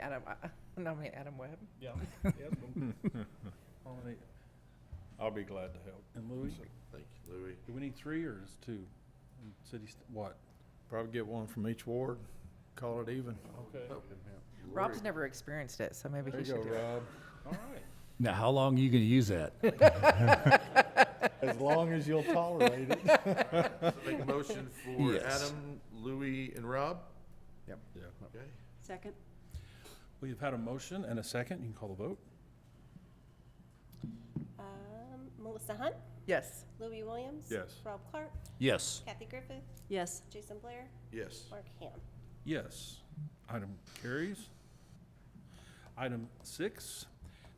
nominate Adam Webb. Yeah. Nominate I'll be glad to help. And Louis, Thank you, Louis. do we need 3 or is 2? And what? Probably get one from each ward, call it even. Okay. Rob's never experienced it, so maybe There he you go, should do it. Rob. All right. Now, how long are you gonna use that? As long as you'll tolerate it. So make a motion for Yes. Adam, Louis, and Rob? Yeah. Okay. Second. We've had a motion and a second. You can call the vote. Melissa Hunt, Yes. Louis Williams. Yes. Rob Clark, Yes. Kathy Griffith, Yes. Jason Blair, Yes. Mark Ham. Yes. Item carries. Item 6,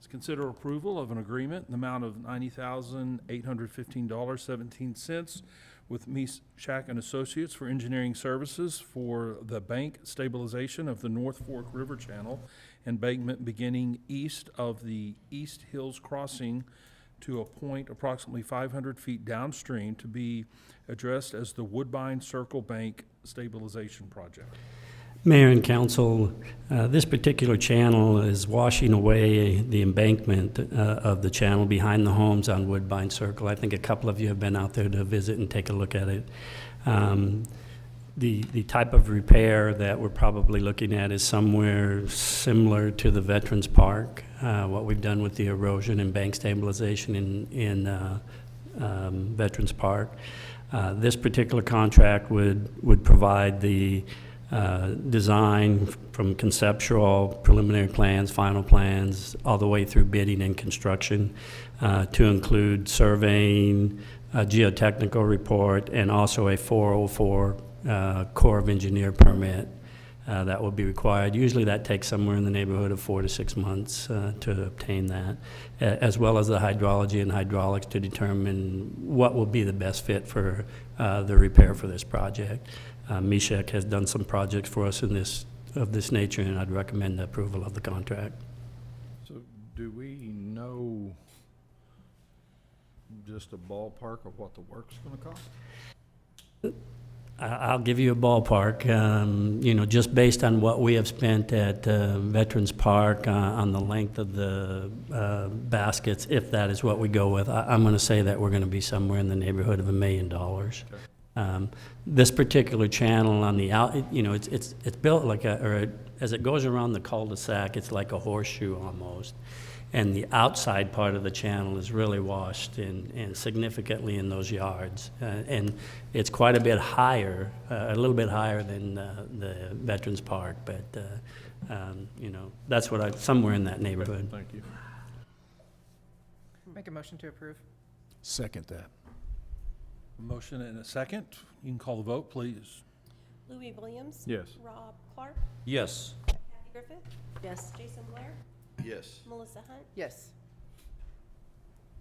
is consider approval of an agreement in the amount of $90,815.17 with Meshach and Associates for engineering services for the bank stabilization of the North Fork River Channel embankment beginning east of the East Hills Crossing to a point approximately 500 feet downstream to be addressed as the Woodbine Circle Bank Stabilization Project. Mayor and council, this particular channel is washing away the embankment of the channel behind the homes on Woodbine Circle. I think a couple of you have been out there to visit and take a look at it. The type of repair that we're probably looking at is somewhere similar to the Veterans Park, what we've done with the erosion and bank stabilization in Veterans Park. This particular contract would provide the design from conceptual, preliminary plans, final plans, all the way through bidding and construction, to include surveying, a geotechnical report, and also a 404 Corps of Engineer permit that will be required. Usually that takes somewhere in the neighborhood of 4 to 6 months to obtain that, as well as the hydrology and hydraulics to determine what will be the best fit for the repair for this project. Meshach has done some projects for us of this nature, and I'd recommend the approval of the contract. So do we know just a ballpark of what the work's gonna cost? I'll give you a ballpark. Just based on what we have spent at Veterans Park on the length of the baskets, if that is what we go with, I'm going to say that we're going to be somewhere in the neighborhood of $1 million. This particular channel on the out, it's built like as it goes around the cul-de-sac, it's like a horseshoe almost. And the outside part of the channel is really washed and significantly in those yards. And it's quite a bit higher, a little bit higher than the Veterans Park, but, that's what somewhere in that neighborhood. Thank you. Make a motion to approve. Second that. Motion and a second. You can call the vote, please. Louis Williams. Yes. Rob Clark. Yes. Kathy Griffith. Yes. Jason Blair. Yes. Melissa Hunt. Yes.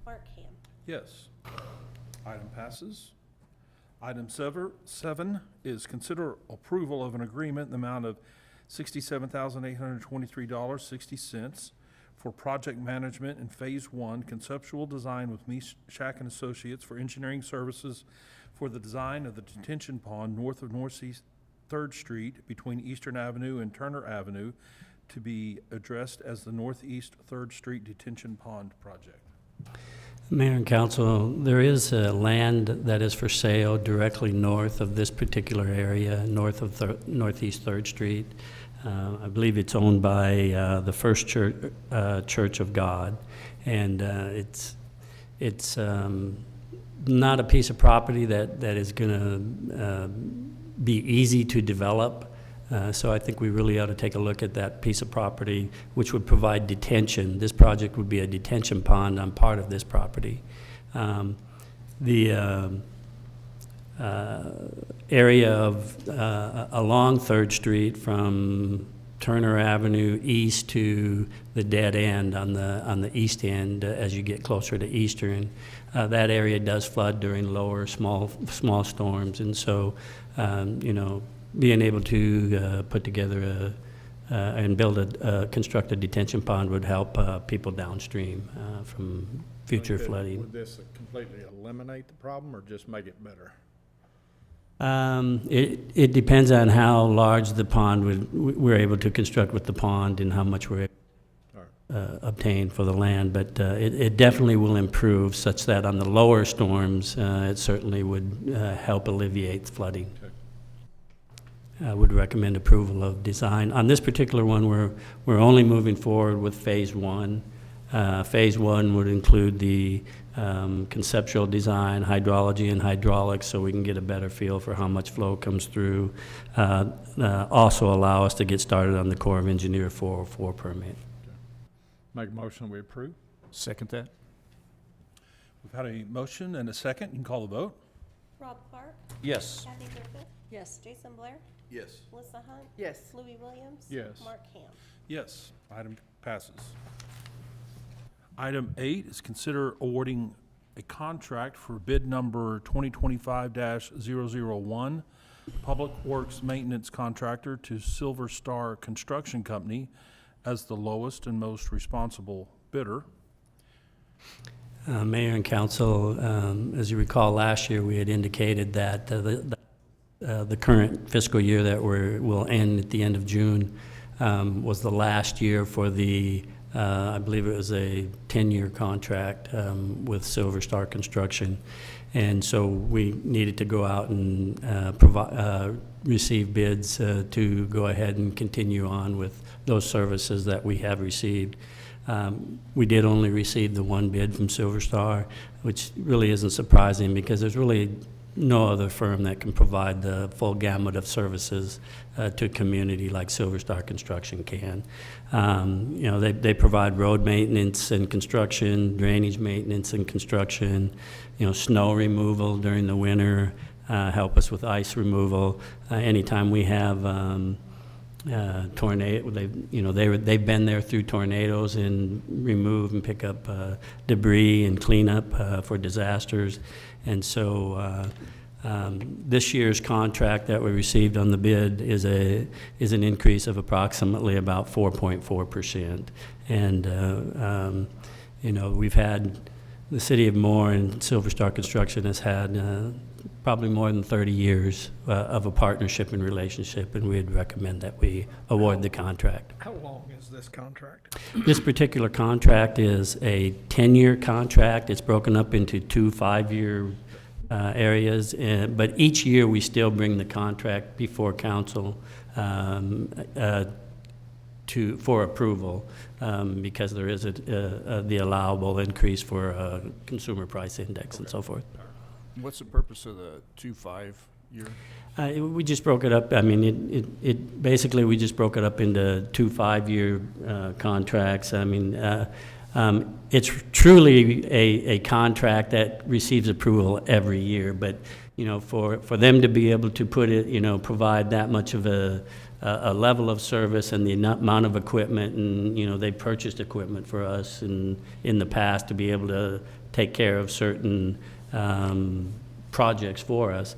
Mark Ham. Yes. Item passes. Item 7 is consider approval of an agreement in the amount of $67,823.60 for project management in Phase 1 conceptual design with Meshach and Associates for engineering services for the design of the detention pond north of Northeast 3rd Street between Eastern Avenue and Turner Avenue to be addressed as the Northeast 3rd Street Detention Pond Project. Mayor and council, there is land that is for sale directly north of this particular area, north of Northeast 3rd Street. I believe it's owned by the First Church of God, and it's not a piece of property that is going to be easy to develop. So I think we really ought to take a look at that piece of property, which would provide detention. This project would be a detention pond on part of this property. The area of along 3rd Street from Turner Avenue east to the dead end on the east end as you get closer to Eastern, that area does flood during lower small storms, and so being able to put together and construct a detention pond would help people downstream from future flooding. Would this completely eliminate the problem or just make it better? It depends on how large the pond we're able to construct with the pond and how much we're able to obtain for the land, but it definitely will improve such that on the lower storms, it certainly would help alleviate flooding. Okay. I would recommend approval of design. On this particular one, we're only moving forward with Phase 1. Phase 1 would include the conceptual design, hydrology and hydraulics, so we can get a better feel for how much flow comes through. Also allow us to get started on the Corps of Engineer 404 permit. Make a motion we approve? Second that. We've had a motion and a second. You can call the vote. Rob Clark. Yes. Kathy Griffith. Yes. Jason Blair. Yes. Melissa Hunt. Yes. Louis Williams. Yes. Mark Ham. Yes, item passes. Item 8 is consider awarding a contract for bid number 2025-001, Public Works Maintenance Contractor to Silver Star Construction Company as the lowest and most responsible bidder. Mayor and council, as you recall, last year, we had indicated that the current fiscal year that will end at the end of June was the last year for the, I believe it was a 10-year contract with Silver Star Construction. And so we needed to go out and receive bids to go ahead and continue on with those services that we have received. We did only receive the one bid from Silver Star, which really isn't surprising because there's really no other firm that can provide the full gamut of services to a community like Silver Star Construction can. You know, they provide road maintenance and construction, drainage maintenance and construction, you know, snow removal during the winter, help us with ice removal. Anytime we have tornado, they've been there through tornadoes and remove and pick up debris and clean up for disasters. And so this year's contract that we received on the bid is an increase of approximately about 4.4%. And you know, we've had the city of Moore and Silver Star Construction has had probably more than 30 years of a partnership and relationship, and we'd recommend that we award the contract. How long is this contract? This particular contract is a 10-year contract. It's broken up into 2 5-year areas, but each year we still bring the contract before council for approval because there is the allowable increase for consumer price index and so forth. What's the purpose of the 2-5 year? We just broke it up. I mean, it basically we just broke it up into 2 5-year contracts. I mean, it's truly a contract that receives approval every year. But you know, for them to be able to put it, you know, provide that much of a level of service and the amount of equipment, and you know, they purchased equipment for us in the past to be able to take care of certain projects for us.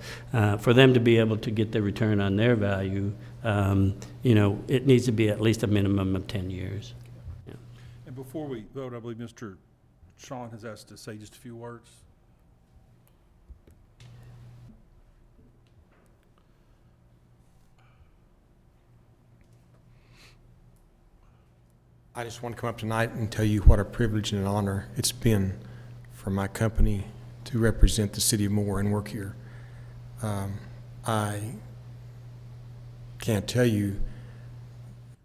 For them to be able to get the return on their value, you know, it needs to be at least a minimum of 10 years. Yeah. And before we vote, I believe Mr. Sean has asked to say just a few words. I just want to come up tonight and tell you what a privilege and an honor it's been for my company to represent the city of Moore and work here. I can't tell you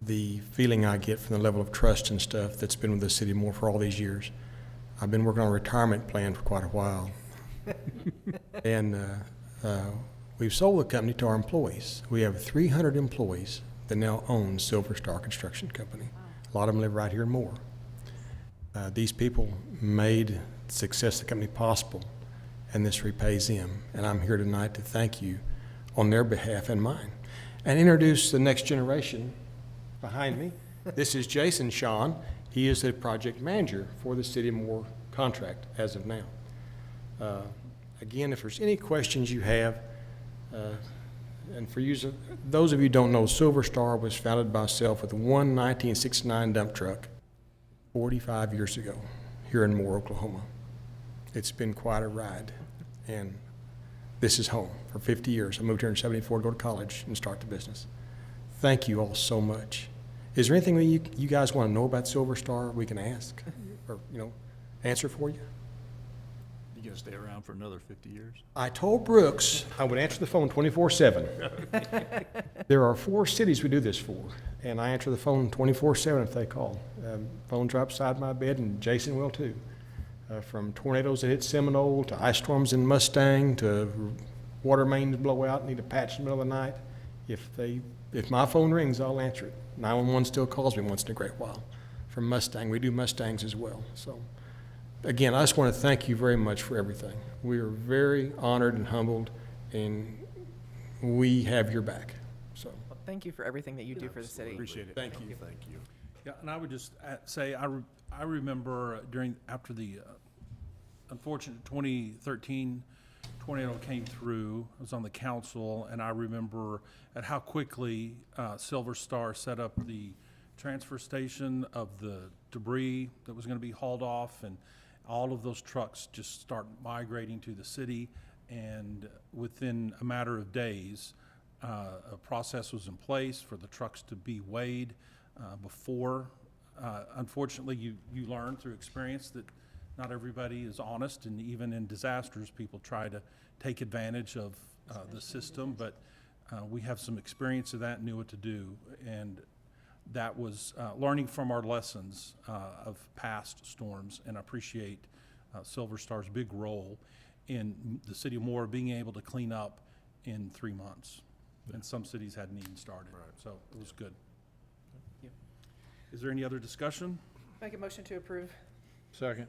the feeling I get from the level of trust and stuff that's been with the city of Moore for all these years. I've been working on a retirement plan for quite a while. And we've sold the company to our employees. We have 300 employees that now own Silver Star Construction Company. A lot of them live right here in Moore. These people made the success of the company possible, and this repays them. And I'm here tonight to thank you on their behalf and mine, and introduce the next generation behind me. This is Jason Sean. He is the project manager for the City of Moore contract as of now. Again, if there's any questions you have, and for you, those of you who don't know, Silver Star was founded by myself with one 1969 dump truck 45 years ago here in Moore, Oklahoma. It's been quite a ride, and this is home for 50 years. I moved here in '74 to go to college and start the business. Thank you all so much. Is there anything that you guys want to know about Silver Star we can ask or, you know, answer for you? You gonna stay around for another 50 years? I told Brooks I would answer the phone 24/7. There are 4 cities we do this for, and I answer the phone 24/7 if they call. Phones are upside my bed, and Jason will too. From tornadoes that hit Seminole, to ice storms in Mustang, to water mains blow out, need a patch in the middle of the night. If my phone rings, I'll answer it. 911 still calls me once in a great while. From Mustang, we do Mustangs as well. So, again, I just want to thank you very much for everything. We are very honored and humbled, and we have your back. So, Well, thank you for everything that you do for the city. Appreciate it. thank you. Thank you. Yeah, and I would just say I remember after the unfortunate 2013 tornado came through, I was on the council, and I remember at how quickly Silver Star set up the transfer station of the debris that was going to be hauled off, and all of those trucks just start migrating to the city. And within a matter of days, a process was in place for the trucks to be weighed before. Unfortunately, you learn through experience that not everybody is honest, and even in disasters, people try to take advantage of the system. But we have some experience of that and knew what to do. And that was learning from our lessons of past storms, and I appreciate Silver Star's big role in the city of Moore being able to clean up in 3 months. And some cities hadn't even started, so it was good. you. Is there any other discussion? Make a motion to approve. Second.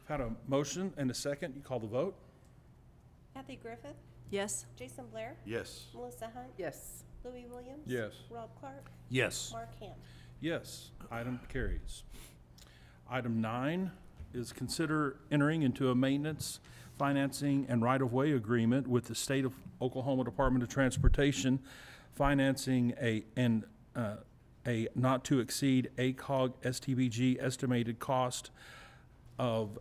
Had a motion and a second. You call the vote? Kathy Griffith, Yes. Jason Blair, Yes. Melissa Hunt, Yes. Louis Williams. Yes. Rob Clark, Yes. Mark Ham. Yes, item carries. Item 9 is consider entering into a maintenance, financing, and right-of-way agreement with the State of Oklahoma Department of Transportation, financing a not-to-exceed ACOG STBG estimated cost of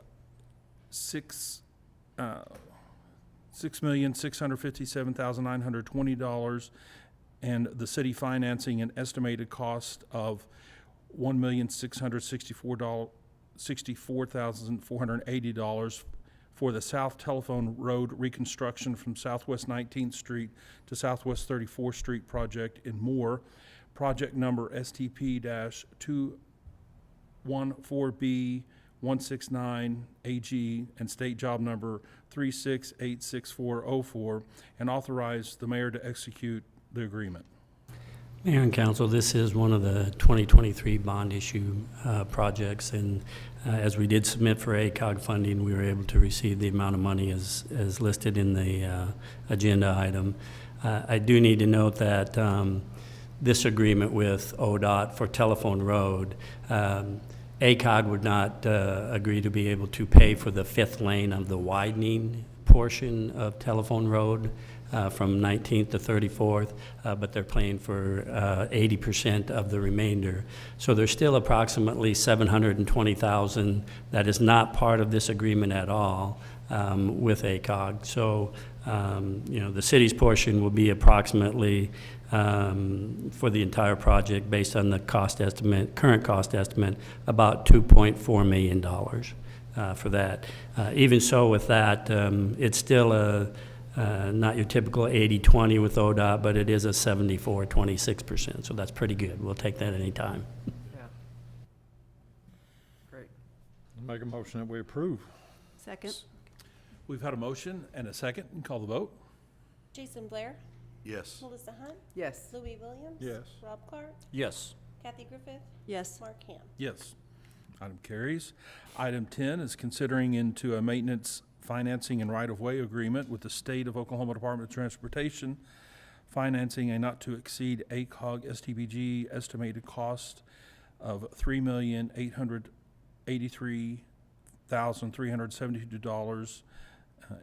$6,657,920, and the city financing an estimated cost of $1,664,480 for the South Telephone Road reconstruction from Southwest 19th Street to Southwest 34th Street project in Moore. Project number STP-214B169AG and state job number 3686404, and authorize the mayor to execute the agreement. Mayor and council, this is one of the 2023 bond issue projects, and as we did submit for ACOG funding, we were able to receive the amount of money as listed in the agenda item. I do need to note that this agreement with ODOT for Telephone Road, ACOG would not agree to be able to pay for the fifth lane of the widening portion of Telephone Road from 19th to 34th, but they're paying for 80% of the remainder. So there's still approximately $720,000 that is not part of this agreement at all with ACOG. So, the city's portion will be approximately for the entire project, based on the cost estimate, current cost estimate, about $2.4 million for that. Even so, with that, it's still not your typical 80-20 with ODOT, but it is a 74-26%, so that's pretty good. We'll take that anytime. Yeah. Great. Make a motion that we approve. Second. We've had a motion and a second, and call the vote. Jason Blair, Yes. Melissa Hunt, Yes. Louis Williams. Yes. Rob Clark, Yes. Kathy Griffith, Yes. Mark Ham. Yes. Item carries. Item 10 is considering into a maintenance, financing, and right-of-way agreement with the State of Oklahoma Department of Transportation, financing a not-to-exceed ACOG STBG estimated cost of $3,883,372,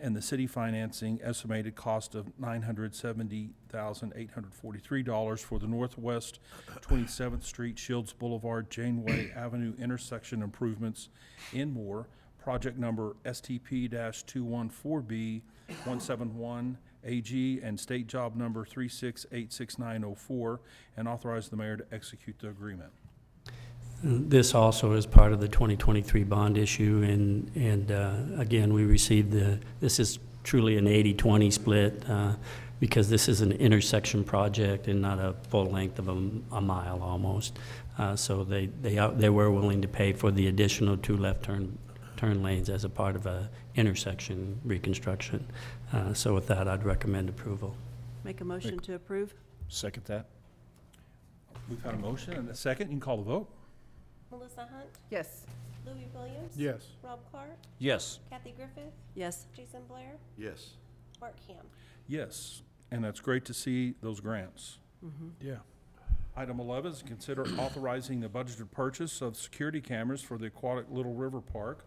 and the city financing estimated cost of $970,843 for the Northwest 27th Street, Shields Boulevard, Janeway Avenue intersection improvements in Moore. Project number STP-214B171AG and state job number 3686904, and authorize the mayor to execute the agreement. This also is part of the 2023 bond issue, and again, we received this is truly an 80-20 split because this is an intersection project and not a full length of a mile almost. So they were willing to pay for the additional 2 left turn lanes as a part of a intersection reconstruction. So with that, I'd recommend approval. Make a motion to approve? Second that. We've had a motion and a second. You can call the vote. Melissa Hunt, Yes. Louis Williams. Yes. Rob Clark, Yes. Kathy Griffith, Yes. Jason Blair, Yes. Mark Ham. Yes, and that's great to see those grants. Yeah. Item 11 is consider authorizing the budgeted purchase of security cameras for the aquatic Little River Park,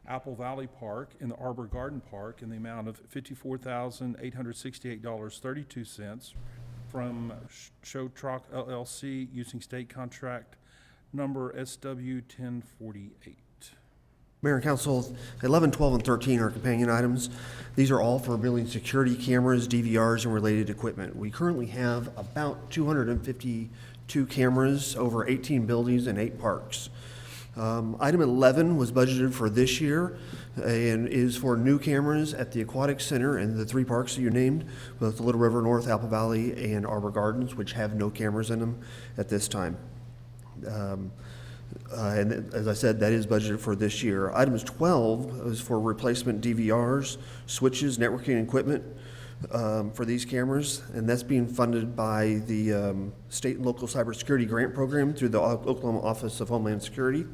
Apple Valley Park, and the Arbor Garden Park in the amount of $54,868.32 from Show Truck LLC using state contract number SW 1048. Mayor and Council, 11, 12, and 13 are companion items. These are all for building security cameras, DVRs, and related equipment. We currently have about 252 cameras over 18 buildings and 8 parks. Item 11 was budgeted for this year and is for new cameras at the Aquatic Center and the 3 parks that you named, both the Little River North, Apple Valley, and Arbor Gardens, which have no cameras in them at this time. And as I said, that is budgeted for this year. Items 12 is for replacement DVRs, switches, networking equipment for these cameras, and that's being funded by the state and local cybersecurity grant program through the Oklahoma Office of Homeland Security.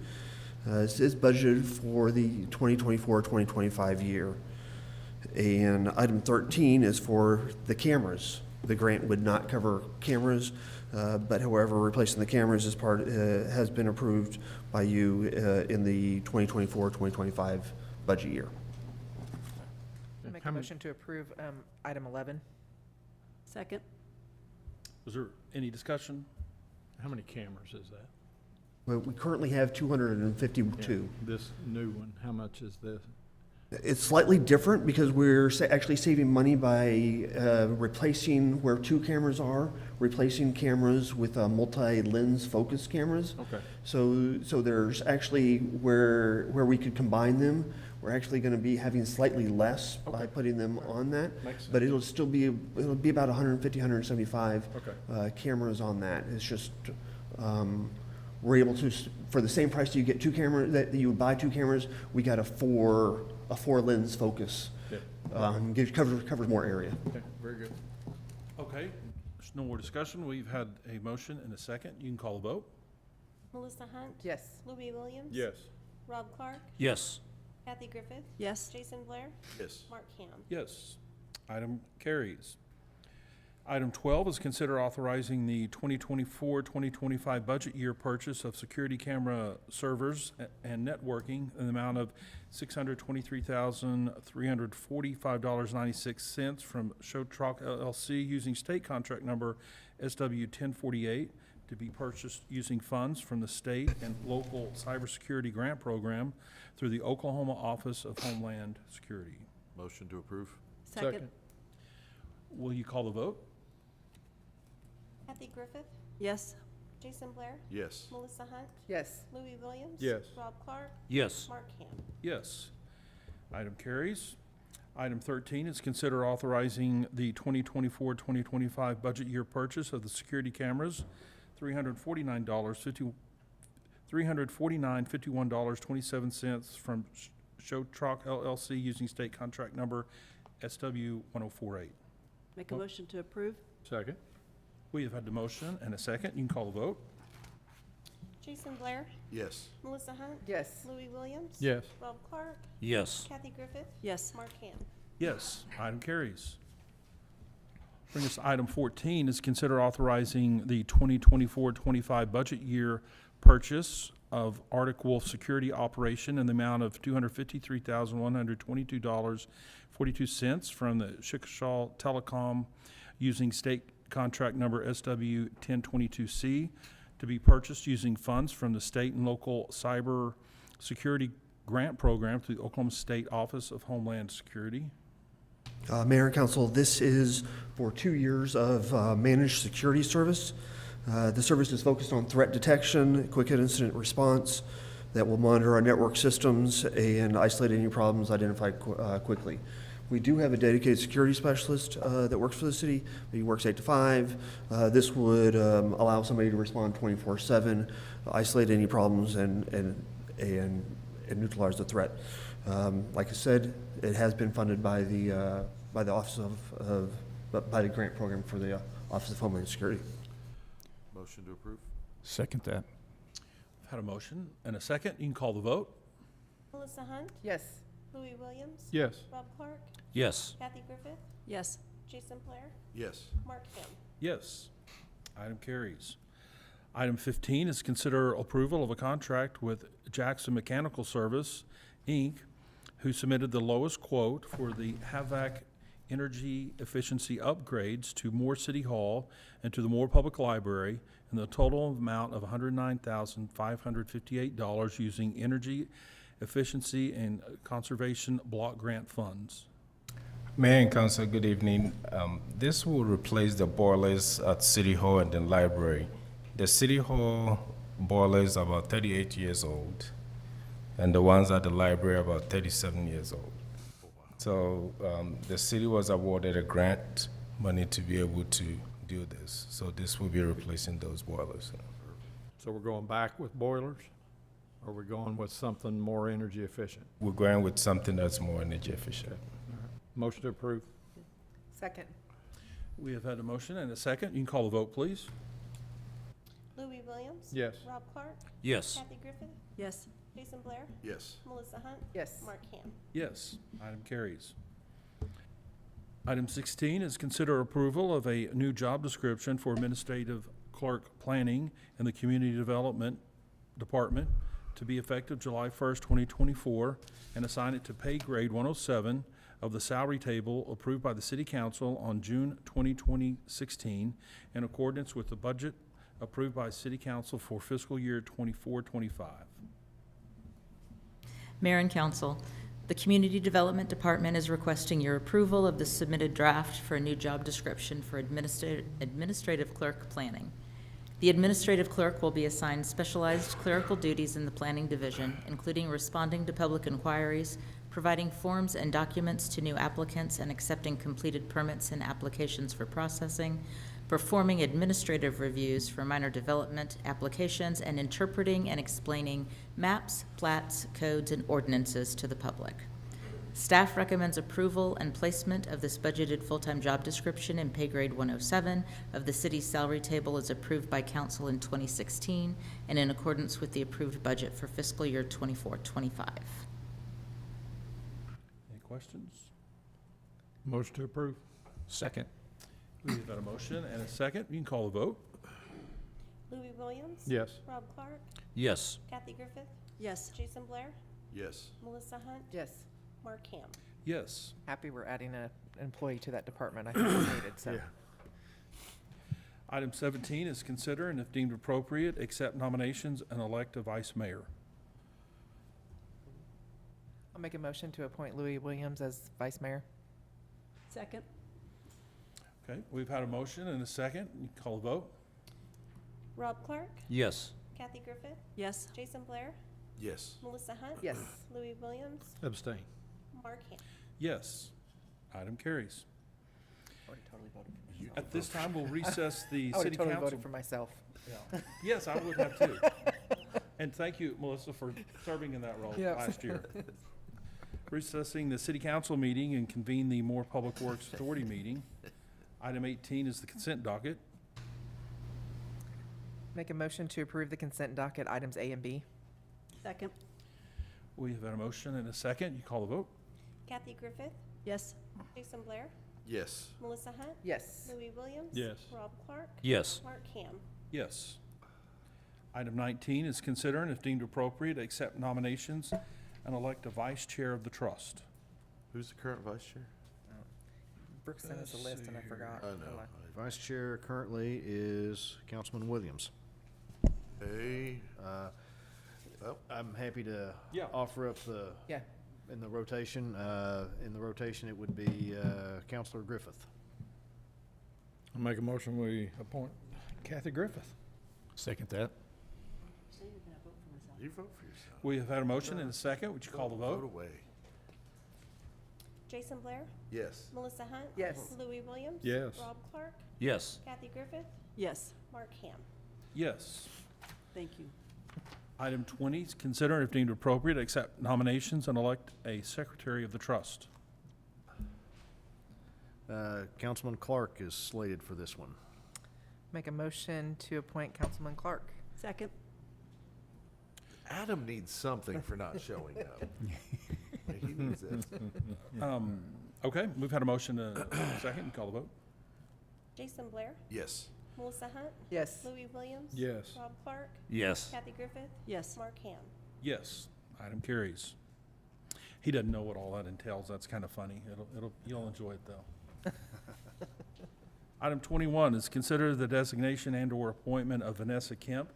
This is budgeted for the 2024-2025 year. And item 13 is for the cameras. The grant would not cover cameras, but however, replacing the cameras is has been approved by you in the 2024-2025 budget year. Make a motion to approve item 11. Second. Was there any discussion? How many cameras is that? Well, we currently have 252. Yeah, this new one, how much is this? It's slightly different because we're actually saving money by replacing where 2 cameras are, replacing cameras with multi-lens focus cameras. Okay. So there's actually where we could combine them, we're actually going to be having slightly less by putting them on that. Makes sense. But it'll be about 150, 175 Okay. cameras on that. It's just we're able to, for the same price you get 2 cameras, that you would buy 2 cameras, we got a 4 lens focus. Yeah. Covers more area. Okay, very good. Okay, there's no more discussion. We've had a motion and a second. You can call a vote. Melissa Hunt. Yes. Louis Williams. Yes. Rob Clark. Yes. Kathy Griffith. Yes. Jason Blair. Yes. Mark Ham. Yes. Item carries. Item 12 is consider authorizing the 2024-2025 budget year purchase of security camera servers and networking in the amount of $623,345.96 from Show Truck LLC using state contract number SW 1048 to be purchased using funds from the state and local cybersecurity grant program through the Oklahoma Office of Homeland Security. Motion to approve? Second. Will you call the vote? Kathy Griffith. Yes. Jason Blair. Yes. Melissa Hunt. Yes. Louis Williams. Yes. Rob Clark. Yes. Mark Ham. Yes. Item carries. Item 13 is consider authorizing the 2024-2025 budget year purchase of the security cameras, $349.51.27 from Show Truck LLC using state contract number SW 1048. Make a motion to approve. Second? We have had the motion and a second. You can call the vote. Jason Blair. Yes. Melissa Hunt. Yes. Louis Williams. Yes. Rob Clark. Yes. Kathy Griffith. Yes. Mark Ham. Yes, item carries. Bring us to item 14 is consider authorizing the 2024-25 budget year purchase of Arctic Wolf security operation in the amount of $253,122.42 from the Chickasaw Telecom using state contract number SW 1022C to be purchased using funds from the state and local cyber security grant program through the Oklahoma State Office of Homeland Security. Mayor and Council, this is for 2 years of managed security service. The service is focused on threat detection, quick incident response that will monitor our network systems and isolate any problems identified quickly. We do have a dedicated security specialist that works for the city. He works 8 to 5. This would allow somebody to respond 24/7, isolate any problems, and neutralize the threat. Like I said, it has been funded by the Office by the grant program for the Office of Homeland Security. Motion to approve? Second that. I've had a motion and a second. You can call the vote. Melissa Hunt. Yes. Louis Williams. Yes. Rob Clark. Yes. Kathy Griffith. Yes. Jason Blair. Yes. Mark Ham. Yes. Item carries. Item 15 is consider approval of a contract with Jackson Mechanical Service, Inc., who submitted the lowest quote for the HVAC energy efficiency upgrades to Moore City Hall and to the Moore Public Library in the total amount of $109,558 using energy efficiency and conservation block grant funds. Mayor and Council, good evening. This will replace the boilers at City Hall and the library. The City Hall boilers are about 38 years old, and the ones at the library are about 37 years old. So the city was awarded a grant money to be able to do this. So this will be replacing those boilers. So we're going back with boilers? Or we're going with something more energy efficient? We're going with something that's more energy efficient. Motion to approve? Second. We have had a motion and a second. You can call the vote, please. Louis Williams? Yes. Rob Clark? Yes. Kathy Griffith? Yes. Jason Blair? Yes. Melissa Hunt? Yes. Mark Ham? Yes, item carries. Item 16 is consider approval of a new job description for administrative clerk planning in the Community Development Department to be effective July 1st, 2024, and assign it to pay grade 107 of the salary table approved by the City Council on June 2016 in accordance with the budget approved by City Council for fiscal year 24-25. Mayor and Council, the Community Development Department is requesting your approval of the submitted draft for a new job description for administrative clerk planning. The administrative clerk will be assigned specialized clerical duties in the planning division, including responding to public inquiries, providing forms and documents to new applicants and accepting completed permits and applications for processing, performing administrative reviews for minor development applications, and interpreting and explaining maps, plats, codes, and ordinances to the public. Staff recommends approval and placement of this budgeted full-time job description in pay grade 107 of the city's salary table as approved by council in 2016 and in accordance with the approved budget for fiscal year 24-25. Any questions? Motion to approve? Second. We've got a motion and a second. You can call the vote. Louis Williams? Yes. Rob Clark? Yes. Kathy Griffith? Yes. Jason Blair? Yes. Melissa Hunt? Yes. Mark Ham? Yes. Happy we're adding an employee to that department. I think it's needed, so. Yeah. Item 17 is consider and if deemed appropriate, accept nominations and elect a vice mayor. I'll make a motion to appoint Louis Williams as vice mayor. Second. Okay, we've had a motion and a second. You can call the vote. Rob Clark? Yes. Kathy Griffith? Yes. Jason Blair? Yes. Melissa Hunt? Yes. Louis Williams? Abstain. Mark Ham? Yes. Item carries. Already totally voted for myself. At this time, we'll recess the I would city have totally council. voted for myself. Yeah. Yes, I would have too. And thank you, Melissa, for serving in that role Yeah. last year. Recessing the city council meeting and convene the Moore Public Works Authority meeting. Item 18 is the consent docket. Make a motion to approve the consent docket items A and B. Second. We have had a motion and a second. You call the vote. Kathy Griffith? Yes. Jason Blair? Yes. Melissa Hunt? Yes. Louis Williams? Yes. Rob Clark? Yes. Mark Ham? Yes. Item 19 is consider and if deemed appropriate, accept nominations and elect a vice chair of the trust. Who's the current vice chair? Brooke sent us a list and I forgot. I know. Vice Chair currently is Councilman Williams. Hey, I'm happy to Yeah. offer up the, Yeah. in the rotation, it would be Counselor Griffith. I'll make a motion, we appoint Kathy Griffith. Second that. you vote for yourself. We have had a motion and a second. Would you call the Vote vote? away. Jason Blair? Yes. Melissa Hunt? Yes. Louis Williams? Yes. Rob Clark? Yes. Kathy Griffith? Yes. Mark Ham? Yes. Thank you. Item 20 is consider and if deemed appropriate, accept nominations and elect a secretary of the trust. Councilman Clark is slated for this one. Make a motion to appoint Councilman Clark. Second. Adam needs something for not showing up. He needs it. Okay, we've had a motion and a second. You call the vote. Jason Blair? Yes. Melissa Hunt. Yes. Louis Williams. Yes. Rob Clark. Yes. Kathy Griffith. Yes. Mark Ham. Yes, item carries. He doesn't know what all that entails. That's kind of funny. You'll enjoy it, though. Item 21 is consider the designation and/or appointment of Vanessa Kemp,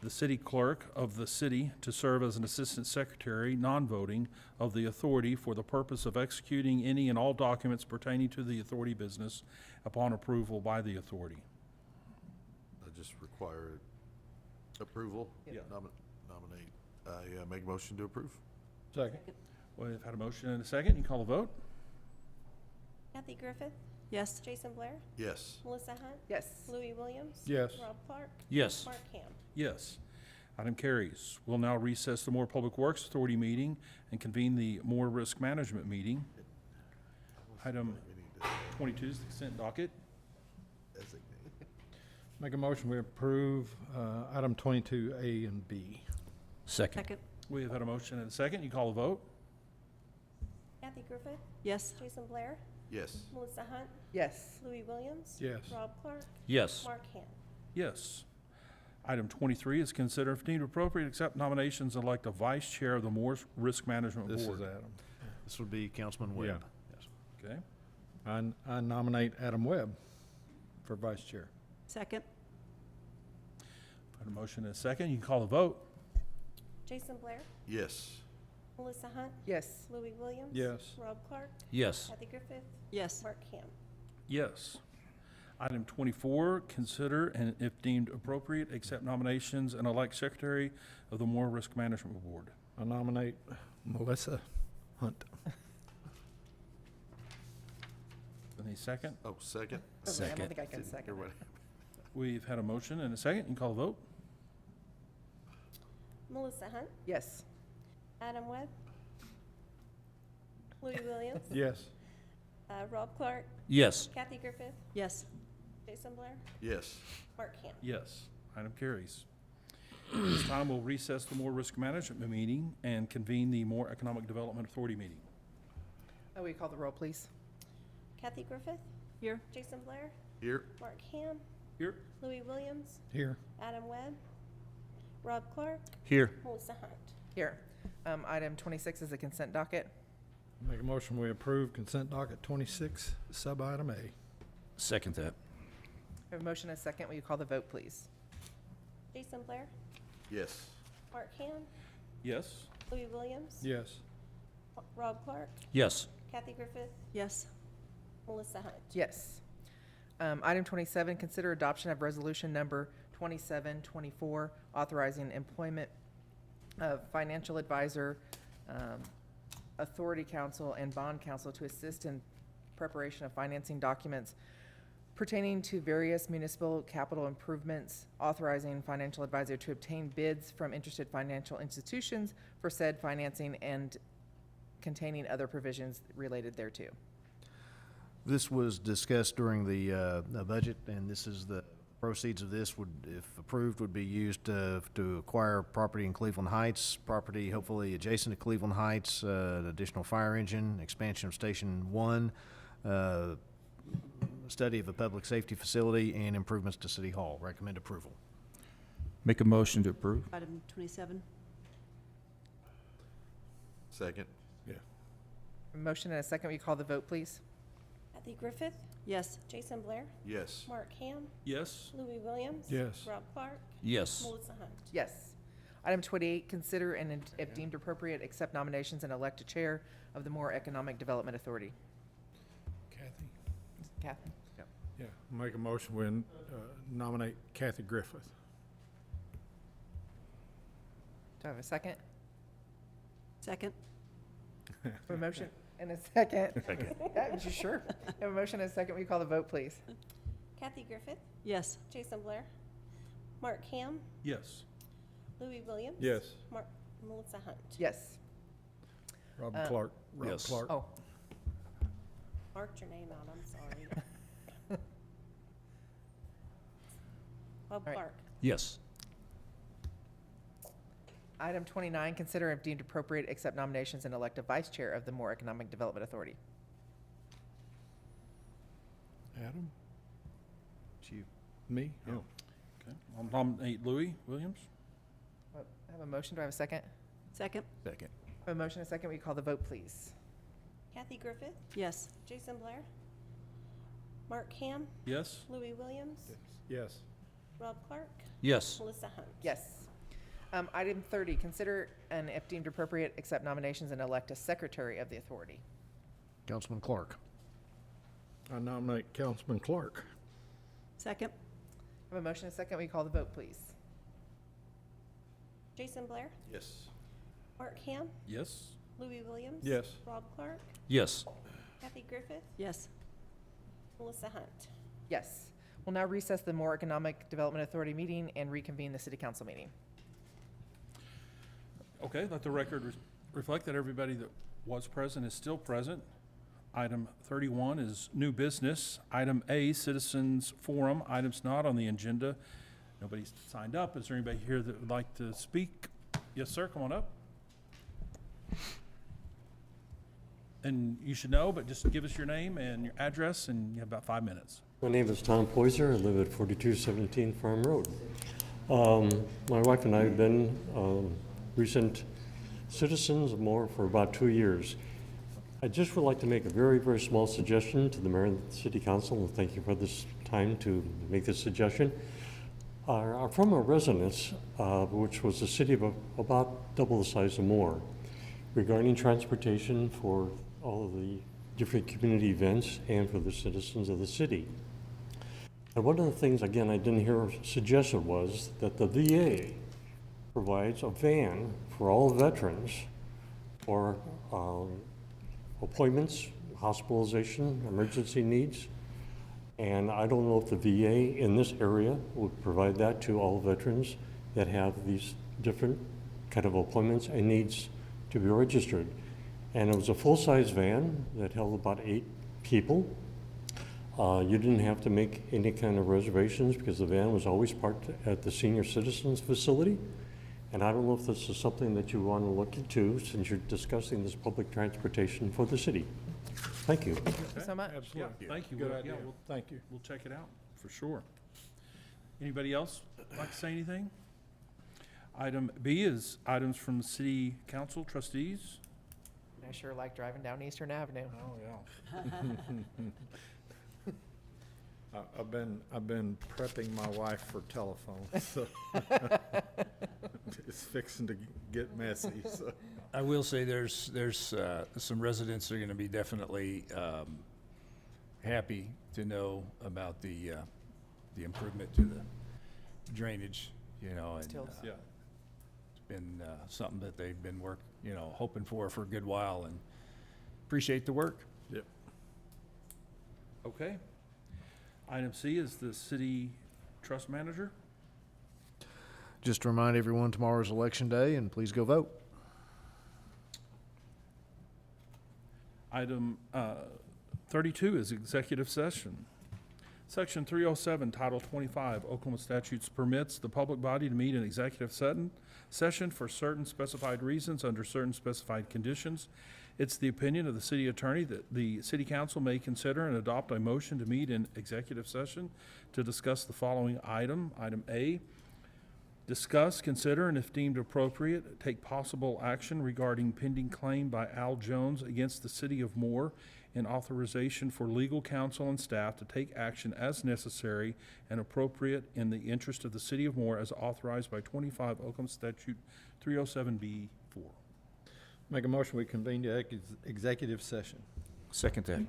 the city clerk of the city, to serve as an assistant secretary, non-voting, of the authority for the purpose of executing any and all documents pertaining to the authority business upon approval by the authority. I just require approval. Yeah. Nominate. I make a motion to approve. Second. We've had a motion and a second. You call the vote? Kathy Griffith. Yes. Jason Blair. Yes. Melissa Hunt. Yes. Louis Williams. Yes. Rob Clark. Yes. Mark Ham. Yes. Item carries. We'll now recess the Moore Public Works Authority meeting and convene the Moore Risk Management meeting. Item We need to 22 is the consent docket. designate. Make a motion, we approve item 22A and B. Second. We have had a motion and a second. You call the vote? Kathy Griffith. Yes. Jason Blair. Yes. Melissa Hunt. Yes. Louis Williams. Yes. Rob Clark. Yes. Mark Ham. Yes. Item 23 is consider if deemed appropriate, accept nominations and elect a vice chair of the Moore Risk Management This is Board. Adam. This would be Councilman Webb. Yes. Okay. I nominate Adam Webb for vice chair. Second. Had a motion and a second. You can call the vote. Jason Blair. Yes. Melissa Hunt. Yes. Louis Williams. Yes. Rob Clark. Yes. Kathy Griffith. Yes. Mark Ham. Yes. Item 24, consider and if deemed appropriate, accept nominations and elect secretary of the Moore Risk Management Board. I nominate Melissa Hunt. Any second? Oh, second? I don't think I can second it. We've had a motion and a second. You can call the vote. Melissa Hunt. Yes. Adam Webb. Louis Williams. Yes. Rob Clark. Yes. Kathy Griffith. Yes. Jason Blair. Yes. Mark Ham. Yes. Item carries. This time we'll recess the Moore Risk Management meeting and convene the Moore Economic Development Authority meeting. Oh, will you call the roll, please? Kathy Griffith. Here. Jason Blair. Here. Mark Ham. Here. Louis Williams. Here. Adam Webb. Rob Clark. Here. Melissa Hunt. Here. Item 26 is a consent docket. Make a motion, we approve consent docket 26, sub-item A. Second that. We have a motion and a second. Will you call the vote, please? Jason Blair. Yes. Mark Ham. Yes. Louis Williams. Yes. Rob Clark. Yes. Kathy Griffith. Yes. Melissa Hunt. Yes. Item 27, consider adoption of resolution number 2724, authorizing employment of financial advisor, authority counsel, and bond counsel to assist in preparation of financing documents pertaining to various municipal capital improvements, authorizing financial advisor to obtain bids from interested financial institutions for said financing and containing other provisions related thereto. This was discussed during the budget, and this is the proceeds of this would, if approved, would be used to acquire property in Cleveland Heights, property hopefully adjacent to Cleveland Heights, an additional fire engine, expansion of Station 1, study of a public safety facility, and improvements to City Hall. Recommend approval. Make a motion to approve. Item 27. Second. A motion and a second. Will you call the vote, please? Kathy Griffith. Yes. Jason Blair. Yes. Mark Ham. Yes. Louis Williams. Yes. Rob Clark. Yes. Melissa Hunt. Yes. Item 28, consider and if deemed appropriate, accept nominations and elect a chair of the Moore Economic Development Authority. Kathy? Kathy? Yeah, make a motion, we nominate Kathy Griffith. Do I have a second? Second. A motion and a second. Second. You sure? Have a motion and a second. Will you call the vote, please? Kathy Griffith. Yes. Jason Blair. Mark Ham. Yes. Louis Williams. Yes. Melissa Hunt. Yes. Rob Uh, Clark. Rob Yes. Clark. Oh, Marked your name out, I'm sorry. Rob right. Clark. Yes. item 29, consider if deemed appropriate, accept nominations and elect a vice chair of the Moore Economic Development Authority. Adam? It's you. Me? Oh. Okay, I'll nominate Louis Williams. I have a motion. Do I have a second? Second? Second. I have a motion and a second. Will you call the vote, please? Kathy Griffith, Yes. Jason Blair, Mark Ham, Yes? Louis Williams, Yes. Rob Clark, Yes. Melissa Hunt. Yes. Item 30, consider and if deemed appropriate, accept nominations and elect a secretary of the authority. Councilman Clark. I nominate Councilman Clark. Second? I have a motion and a second. Will you call the vote, please? Jason Blair, Yes. Mark Ham, Yes? Louis Williams. Yes. Rob Clark, Yes. Kathy Griffith, Yes. Melissa Hunt. Yes. We'll now recess the Moore Economic Development Authority meeting and reconvene the city council meeting. Okay, let the record reflect that everybody that was present is still present. Item 31 is new business. Item A, citizens forum, items not on the agenda. Nobody's signed up. Is there anybody here that would like to speak? Yes, sir, come on up. And you should know, but just give us your name and your address, and you have about 5 minutes. My name is Tom Poiser. I live at 4217 Farm Road. My wife and I have been recent citizens of Moore for about 2 years. I just would like to make a very, very small suggestion to the mayor and the city council, and thank you for this time to make this suggestion. Our former residence, which was a city of about double the size of Moore, regarding transportation for all of the different community events and for the citizens of the city. And one of the things, again, I didn't hear suggested was that the VA provides a van for all veterans for appointments, hospitalization, emergency needs. And I don't know if the VA in this area would provide that to all veterans that have these different kind of appointments and needs to be registered. And it was a full-size van that held about 8 people. You didn't have to make any kind of reservations because the van was always parked at the senior citizens facility. And I don't know if this is something that you want to look into since you're discussing this public transportation for the city. Thank you. Thank you so much. Absolutely. Yeah, thank you. Good We'll- idea. yeah, we'll- Thank you. We'll check it out, for sure. Anybody else like to say anything? Item B is items from the city council trustees. I sure like driving down Eastern Avenue. Oh, yeah. I've been prepping my wife for telephone, so it's fixing to get messy, so. I will say there's some residents that are going to be definitely happy to know about the improvement to the drainage, you know, and Tills. Yeah. it's been something that they've been hoping for a good while, and appreciate the work. Yep. Okay. Item C is the city trust manager. Just to remind everyone, tomorrow's election day, and please go vote. Item 32 is executive session. Section 307, Title 25, Oklahoma statutes permits the public body to meet in executive session for certain specified reasons under certain specified conditions. It's the opinion of the city attorney that the city council may consider and adopt a motion to meet in executive session to discuss the following item. Item A, discuss, consider, and if deemed appropriate, take possible action regarding pending claim by Al Jones against the city of Moore and authorization for legal counsel and staff to take action as necessary and appropriate in the interest of the city of Moore as authorized by 25 Oklahoma Statute 307B4. Make a motion, we convene to executive session. Second that.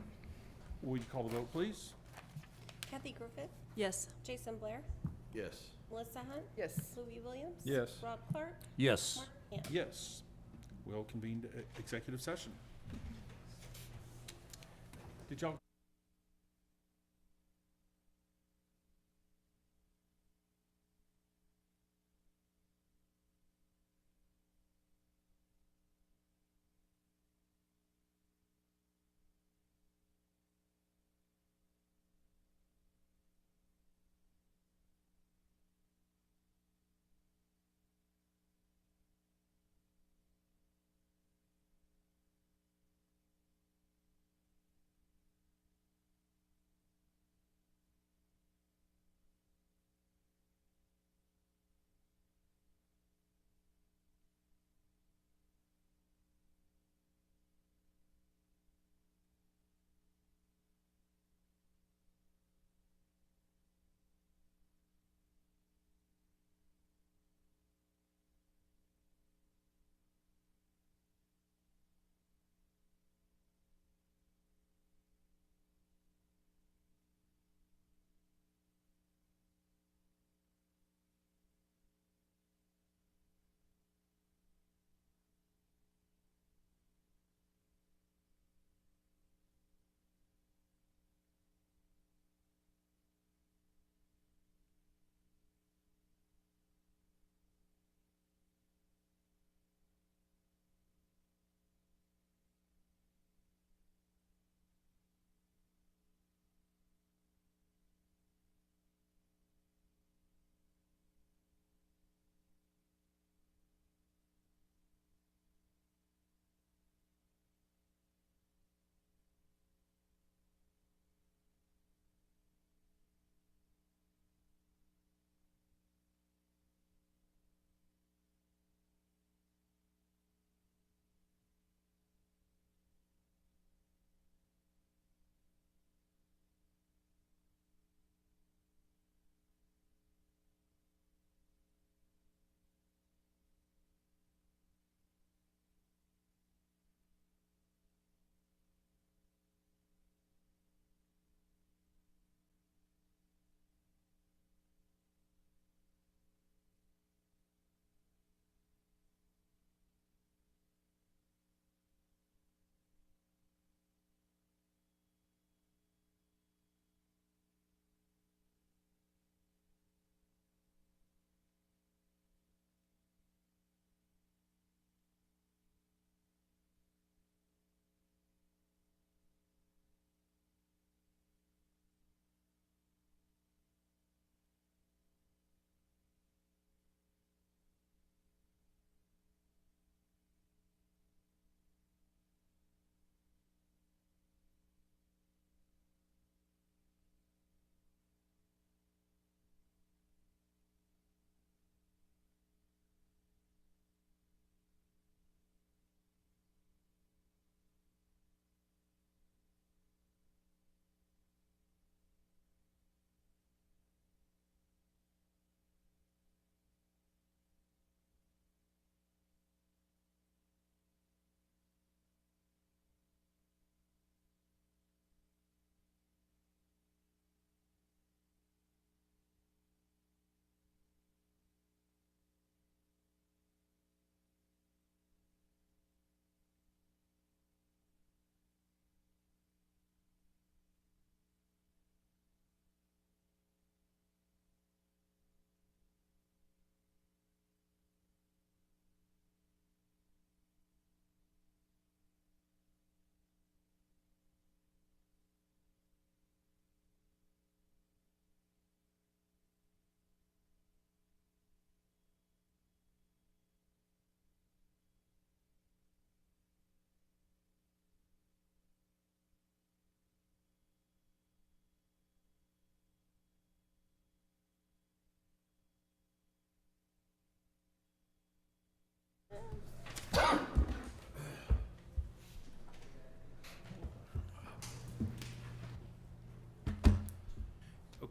Will you call the vote, please? Kathy Griffith, Yes. Jason Blair, Yes. Melissa Hunt, Yes. Louis Williams. Yes. Rob Clark, Yes. Mark Ham. Yes. We'll convene to executive session. Did y'all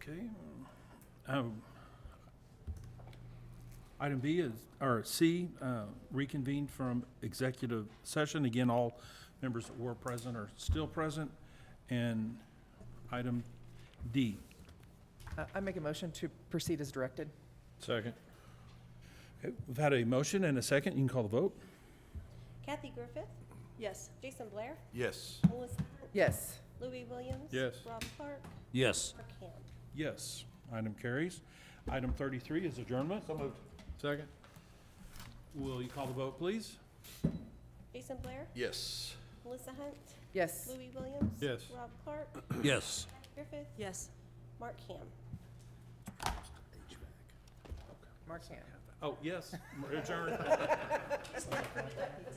Okay. Item B is, or C, reconvened from executive session. Again, all members that were present are still present. And item D. I make a motion to proceed as directed. Second. Okay, we've had a motion and a second. You can call the vote. Kathy Griffith, Yes. Jason Blair, Yes. Melissa Hunt, Yes. Louis Williams. Yes. Rob Clark, Yes. Mark Ham. Yes, item carries. Item 33 is adjournment. So moved. Second. Will you call the vote, please? Jason Blair, Yes. Melissa Hunt, Yes. Louis Williams. Yes. Rob Clark, Yes. Griffith, Yes. Mark Ham. Mark Ham. Oh, yes, adjourned.